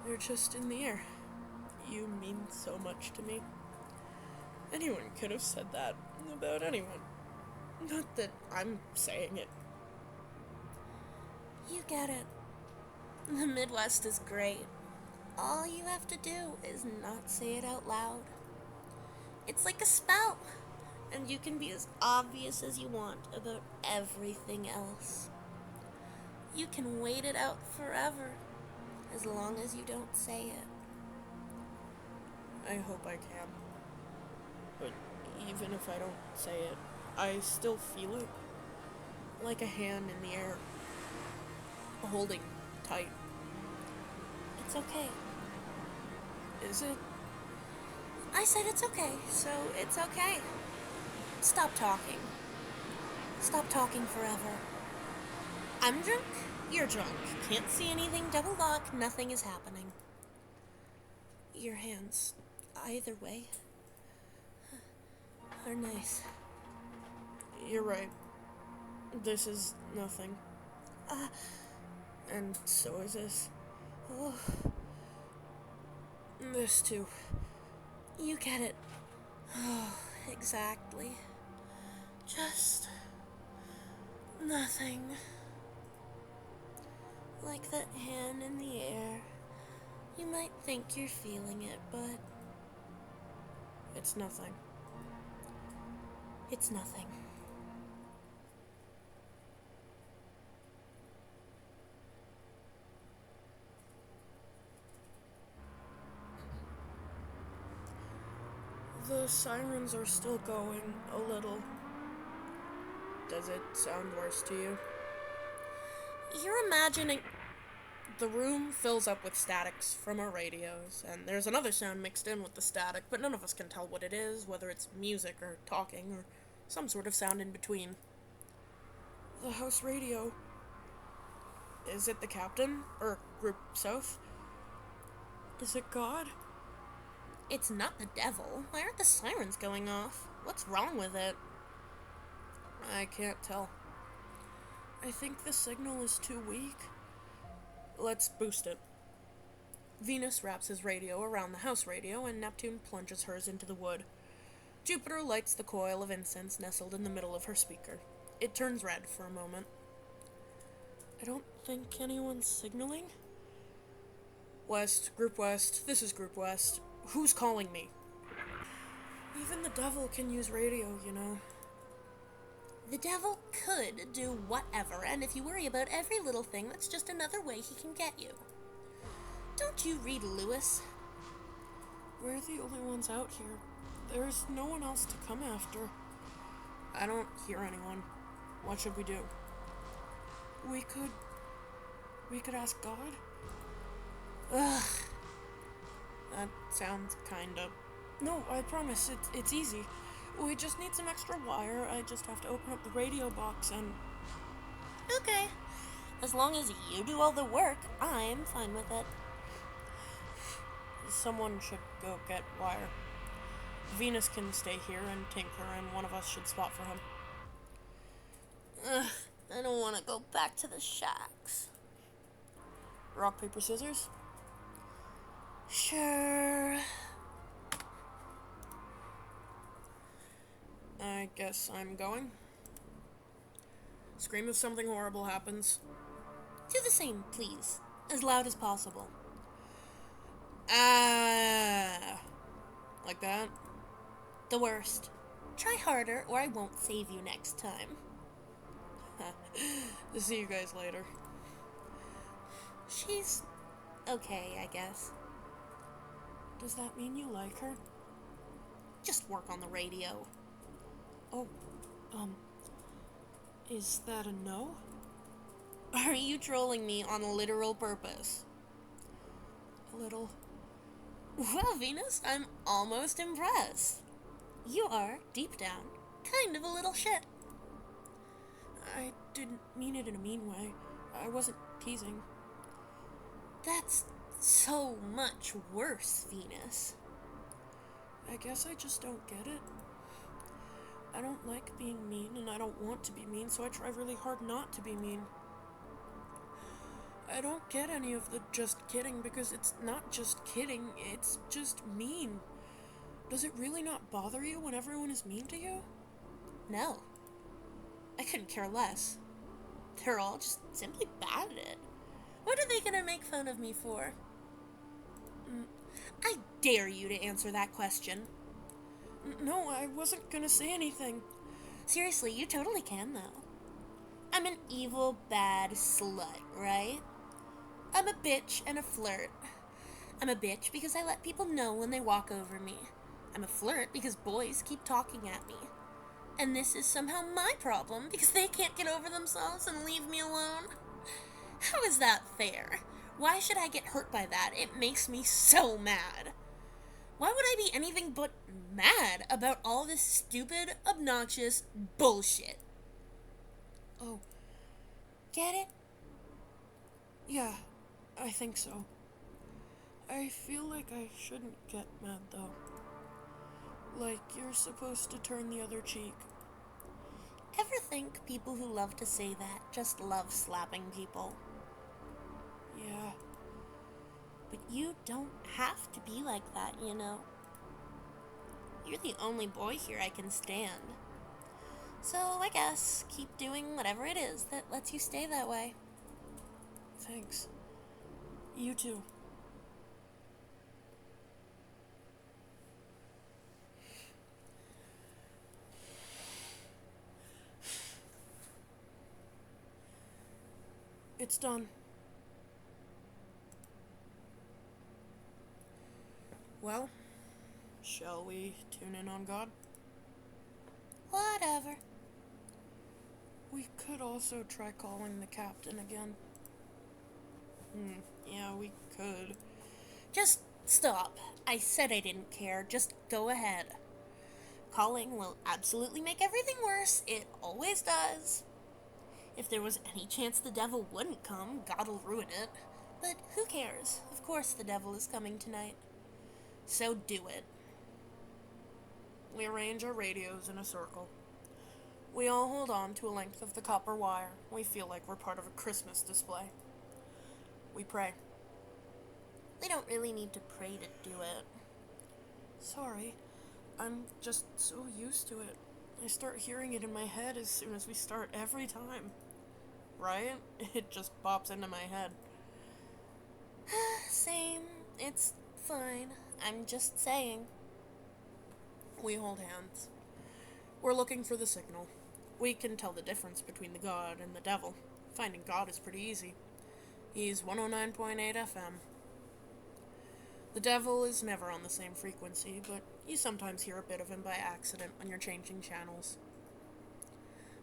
They're just in the air. You mean so much to me. Anyone could have said that about anyone. Not that I'm saying it. You get it. The Midwest is great. All you have to do is not say it out loud. It's like a spell. and you can be as obvious as you want about everything else. You can wait it out forever, as long as you don't say it. I hope I can. But even if I don't say it, I still feel it. Like a hand in the air. Holding tight. It's okay. Is it? I said it's okay, so it's okay. Stop talking. Stop talking forever. I'm drunk, you're drunk. Can't see anything, double lock, nothing is happening. Your hands, either way, are nice. You're right. This is nothing. And so is this. Oh, This too. you get it. Oh, exactly. Just nothing. Like that hand in the air. You might think you're feeling it, but It's nothing. it's nothing. The sirens are still going a little. Does it sound worse to you? You're imagining. The room fills up with statics from our radios, and there's another sound mixed in with the static, but none of us can tell what it is, whether it's music or talking or some sort of sound in between. The house radio. Is it the captain? Or Group South? Is it God? It's not the devil. Why aren't the sirens going off? What's wrong with it? I can't tell. I think the signal is too weak. Let's boost it. Venus wraps his radio around the house radio, and Neptune plunges hers into the wood. Jupiter lights the coil of incense nestled in the middle of her speaker. It turns red for a moment. I don't think anyone's signaling. Group West, this is Group West. Who's calling me? Even the devil can use radio, you know. The devil could do whatever, and if you worry about every little thing, that's just another way he can get you. Don't you read Lewis? We're the only ones out here. There's no one else to come after. I don't hear anyone. What should we do? We could ask God? Ugh. That sounds kinda... No, I promise, it's easy. We just need some extra wire. I just have to open up the radio box and... Okay. As long as you do all the work, I'm fine with it. Someone should go get wire. Venus can stay here and tinker, and one of us should spot for him. Ugh, I don't want to go back to the shacks. Rock, paper, scissors? Sure. I guess I'm going. Scream if something horrible happens. Do the same, please. As loud as possible. Ah! Like that? The worst. Try harder, or I won't save you next time. See you guys later. She's okay, I guess. Does that mean you like her? Just work on the radio. Oh, is that a no? Are you trolling me on literal purpose? A little. Well, Venus, I'm almost impressed. You are, deep down, kind of a little shit. I didn't mean it in a mean way. I wasn't teasing. That's so much worse, Venus. I guess I just don't get it. I don't like being mean, and I don't want to be mean, so I try really hard not to be mean. I don't get any of the just kidding, because it's not just kidding, it's just mean. Does it really not bother you when everyone is mean to you? No. I couldn't care less. They're all just simply bad at it. What are they gonna make fun of me for? I dare you to answer that question. No, I wasn't gonna say anything. Seriously, you totally can, though. I'm an evil, bad slut, right? I'm a bitch and a flirt. I'm a bitch because I let people know when they walk over me. I'm a flirt because boys keep talking at me. And this is somehow my problem because they can't get over themselves and leave me alone. How is that fair? Why should I get hurt by that? It makes me so mad. Why would I be anything but mad about all this stupid, obnoxious bullshit? Oh, Get it? yeah, I think so. I feel like I shouldn't get mad, though. Like, you're supposed to turn the other cheek. Ever think people who love to say that just love slapping people? Yeah, But you don't have to be like that, you know. You're the only boy here I can stand. So I guess keep doing whatever it is that lets you stay that way. thanks. You too. It's done. Well, shall we tune in on God? Whatever. We could also try calling the captain again. Yeah, we could. Just stop. I said I didn't care. Just go ahead. Calling will absolutely make everything worse. It always does. If there was any chance the devil wouldn't come, God'll ruin it. But who cares? Of course the devil is coming tonight. So do it. We arrange our radios in a circle. We all hold on to a length of the copper wire. We feel like we're part of a Christmas display. We pray. We don't really need to pray to do it. Sorry, I'm just so used to it. I start hearing it in my head as soon as we start every time. Right? It just pops into my head. Same. It's fine. I'm just saying. We hold hands. We're looking for the signal. We can tell the difference between the God and the devil. Finding God is pretty easy. He's 109.8 FM. The devil is never on the same frequency, but you sometimes hear a bit of him by accident when you're changing channels.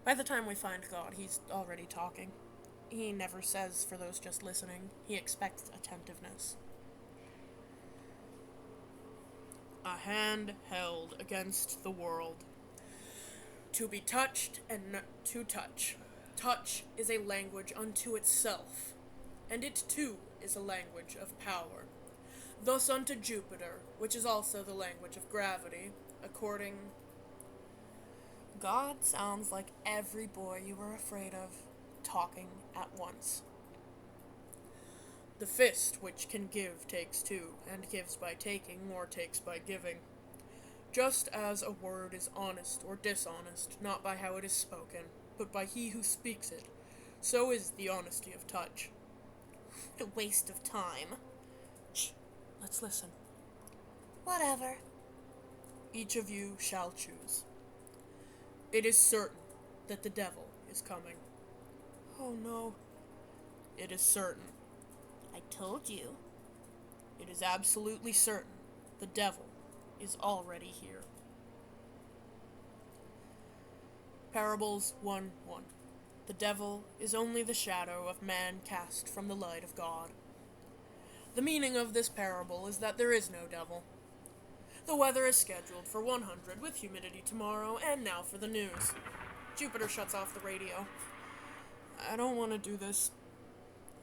By the time we find God, he's already talking. He never says for those just listening. He expects attentiveness. A hand held against the world. To be touched and not to touch. Touch is a language unto itself, and it too is a language of power. Thus unto Jupiter, which is also the language of gravity, according... God sounds like every boy you were afraid of, talking at once. The fist which can give takes two, and gives by taking, or takes by giving. Just as a word is honest or dishonest, not by how it is spoken, but by he who speaks it, so is the honesty of touch. A waste of time. Shh, let's listen. Whatever. Each of you shall choose. It is certain that the devil is coming. Oh no. It is certain. I told you. It is absolutely certain the devil is already here. Parables 1:1. The devil is only the shadow of man cast from the light of God. The meaning of this parable is that there is no devil. The weather is scheduled for 100 with humidity tomorrow, and now for the news. Jupiter shuts off the radio. I don't want to do this.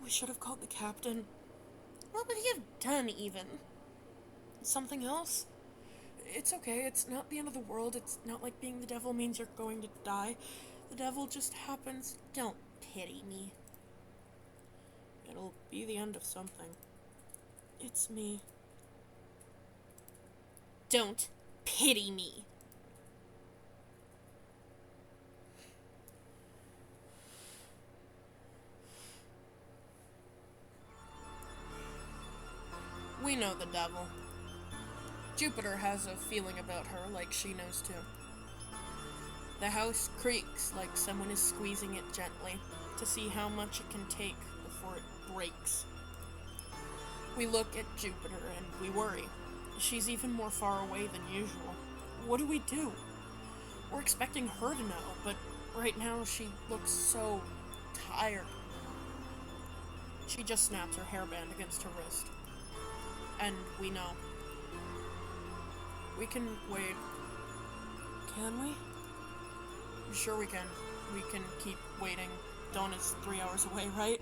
We should have called the captain. What would he have done, even? Something else? It's okay, it's not the end of the world. It's not like being the devil means you're going to die. The devil just happens. Don't pity me. It'll be the end of something. It's me. Don't pity me. We know the devil. Jupiter has a feeling about her like she knows too. The house creaks like someone is squeezing it gently to see how much it can take before it breaks. We look at Jupiter and we worry. She's even more far away than usual. What do we do? We're expecting her to know, but right now she looks so tired. She just snaps her hairband against her wrist. And we know. We can wait. Can we? Sure we can. We can keep waiting. Dawn is 3 hours away, right?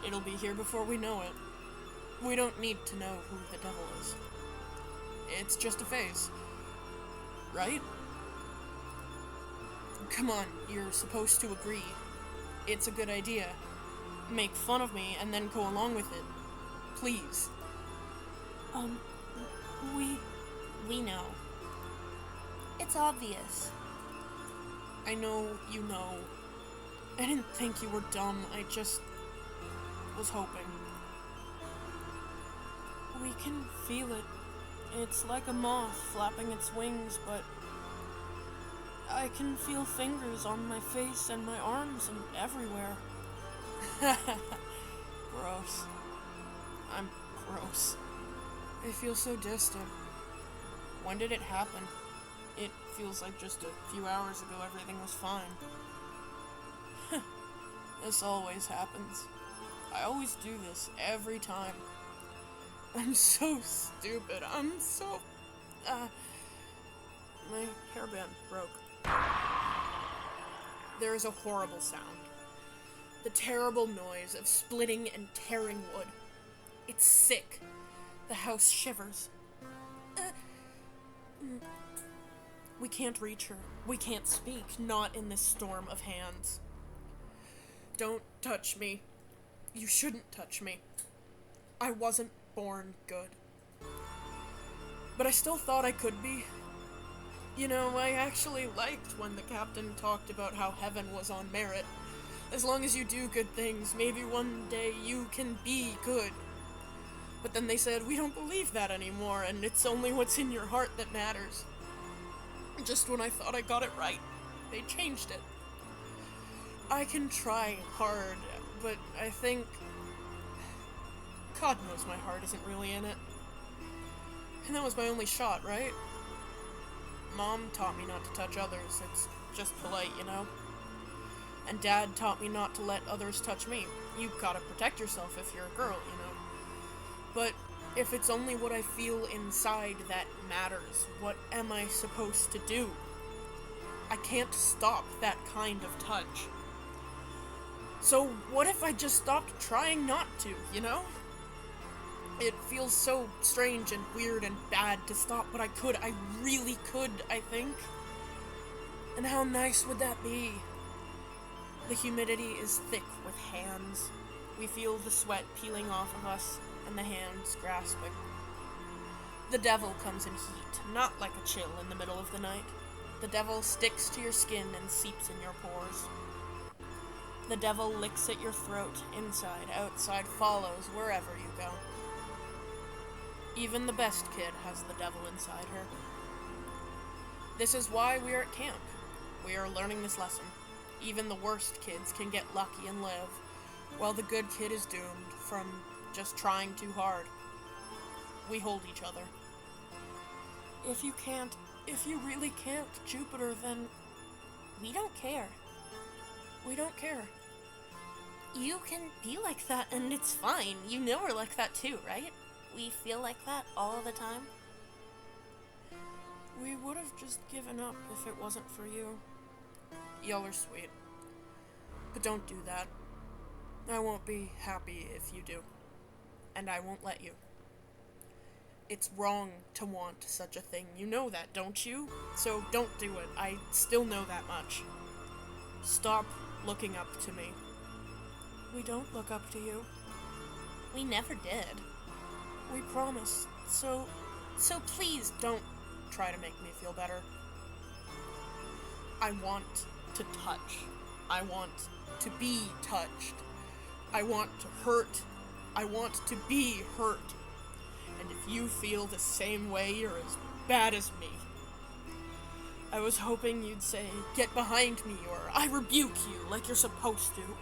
It'll be here before we know it. We don't need to know who the devil is. It's just a phase. Right? Come on, you're supposed to agree. It's a good idea. Make fun of me and then go along with it. Please. We know. It's obvious. I know you know. I didn't think you were dumb. I just was hoping. We can feel it. It's like a moth flapping its wings, but I can feel fingers on my face and my arms and everywhere. Gross. I'm gross. I feel so distant. When did it happen? It feels like just a few hours ago everything was fine. This always happens. I always do this every time. I'm so stupid. I'm so... My hairband broke. There is a horrible sound. The terrible noise of splitting and tearing wood. It's sick. The house shivers. We can't reach her. We can't speak. Not in this storm of hands. Don't touch me. You shouldn't touch me. I wasn't born good. But I still thought I could be. You know, I actually liked when the captain talked about how heaven was on merit. As long as you do good things, maybe one day you can be good. But then they said, we don't believe that anymore, and it's only what's in your heart that matters. Just when I thought I got it right, they changed it. I can try hard, but I think... God knows my heart isn't really in it. And that was my only shot, right? Mom taught me not to touch others. It's just polite, you know? And Dad taught me not to let others touch me. You gotta protect yourself if you're a girl, you know? But if it's only what I feel inside that matters, what am I supposed to do? I can't stop that kind of touch. So what if I just stopped trying not to, you know? It feels so strange and weird and bad to stop, but I could. I really could, I think. And how nice would that be? The humidity is thick with hands. We feel the sweat peeling off of us, and the hands grasping. The devil comes in heat, not like a chill in the middle of the night. The devil sticks to your skin and seeps in your pores. The devil licks at your throat, inside, outside, follows wherever you go. Even the best kid has the devil inside her. This is why we are at camp. We are learning this lesson. Even the worst kids can get lucky and live, while the good kid is doomed from just trying too hard. We hold each other. If you really can't, Jupiter, then we don't care. We don't care. You can be like that and it's fine. You know we're like that too, right? We feel like that all the time. We would have just given up if it wasn't for you. Y'all are sweet. But don't do that. I won't be happy if you do. And I won't let you. It's wrong to want such a thing. You know that, don't you? So don't do it. I still know that much. Stop looking up to me. We don't look up to you. We never did. We promise. So please don't try to make me feel better. I want to touch. I want to be touched. I want to hurt. I want to be hurt. And if you feel the same way, you're as bad as me. I was hoping you'd say, "Get behind me," or "I rebuke you," like you're supposed to.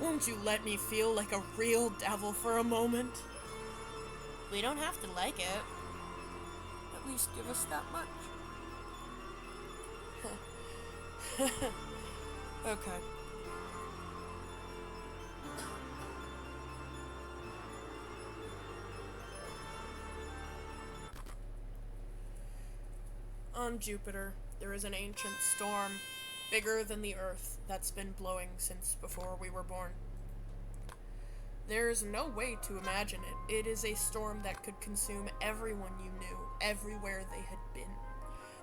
Won't you let me feel like a real devil for a moment? We don't have to like it. At least give us that much. Okay. On Jupiter, there is an ancient storm, bigger than the Earth, that's been blowing since before we were born. There is no way to imagine it. It is a storm that could consume everyone you knew, everywhere they had been.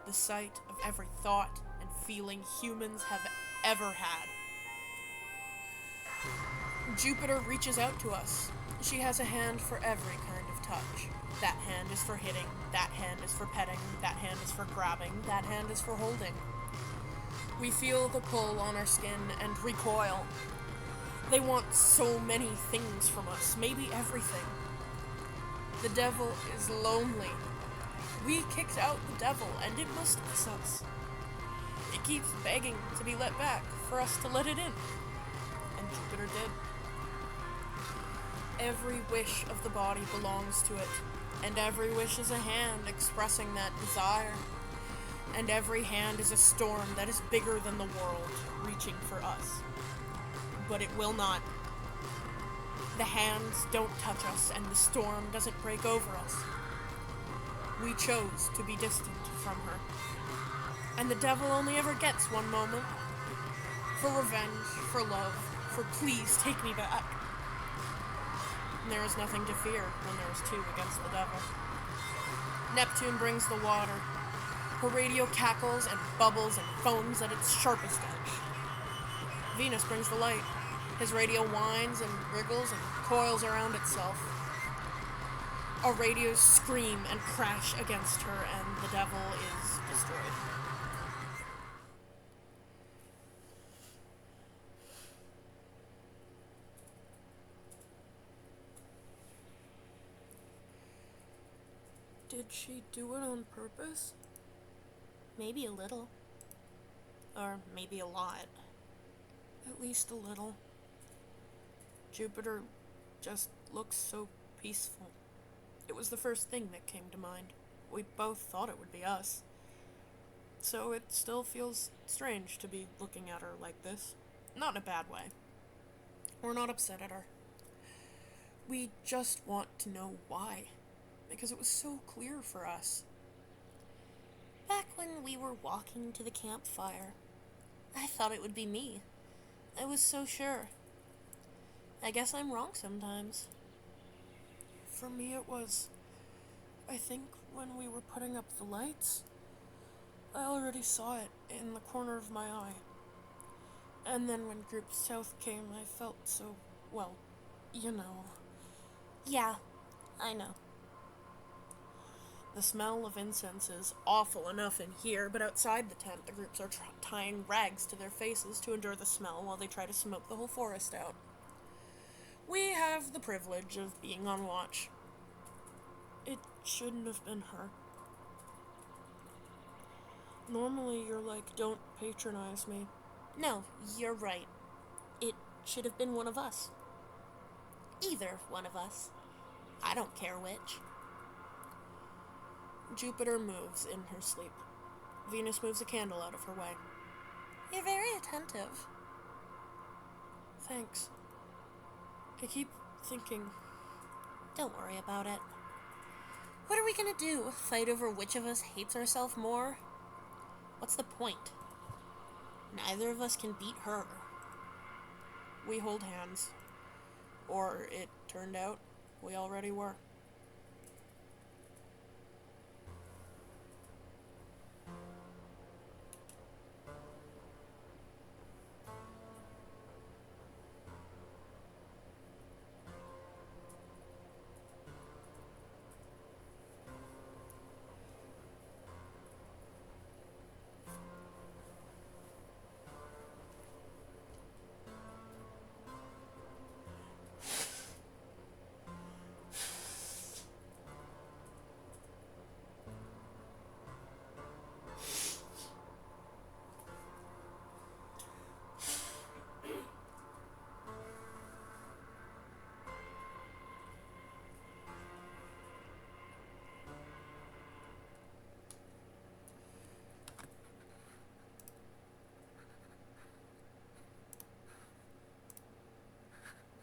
The sight of every thought and feeling humans have ever had. Jupiter reaches out to us. She has a hand for every kind of touch. That hand is for hitting, that hand is for petting, that hand is for grabbing, that hand is for holding. We feel the pull on our skin and recoil. They want so many things from us, maybe everything. The devil is lonely. We kicked out the devil, and it must miss us. It keeps begging to be let back, for us to let it in. And Jupiter did. Every wish of the body belongs to it, and every wish is a hand expressing that desire. And every hand is a storm that is bigger than the world, reaching for us. But it will not. The hands don't touch us, and the storm doesn't break over us. We chose to be distant from her. And the devil only ever gets one moment. For revenge, for love, for please take me back. And there is nothing to fear when there is two against the devil. Neptune brings the water. Her radio cackles and bubbles and foams at its sharpest edge. Venus brings the light. His radio whines and wriggles and coils around itself. Our radios scream and crash against her, and the devil is destroyed. Did she do it on purpose? Maybe a little. Or maybe a lot. At least a little. Jupiter just looks so peaceful. It was the first thing that came to mind. We both thought it would be us. So it still feels strange to be looking at her like this. Not in a bad way. We're not upset at her. We just want to know why. Because it was so clear for us. Back when we were walking to the campfire, I thought it would be me. I was so sure. I guess I'm wrong sometimes. For me it was, I think when we were putting up the lights, I already saw it in the corner of my eye. And then when Group South came, I felt so, well, you know. Yeah, I know. The smell of incense is awful enough in here, but outside the tent, the groups are tying rags to their faces to endure the smell while they try to smoke the whole forest out. We have the privilege of being on watch. It shouldn't have been her. Normally you're like, don't patronize me. No, you're right. It should have been one of us. Either one of us. I don't care which. Jupiter moves in her sleep. Venus moves a candle out of her way. You're very attentive. Thanks. I keep thinking... Don't worry about it. What are we gonna do? Fight over which of us hates ourselves more? What's the point? Neither of us can beat her. We hold hands. Or it turned out we already were.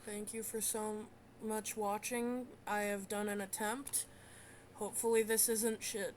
Thank you for so much watching. I have done an attempt. Hopefully this isn't shit.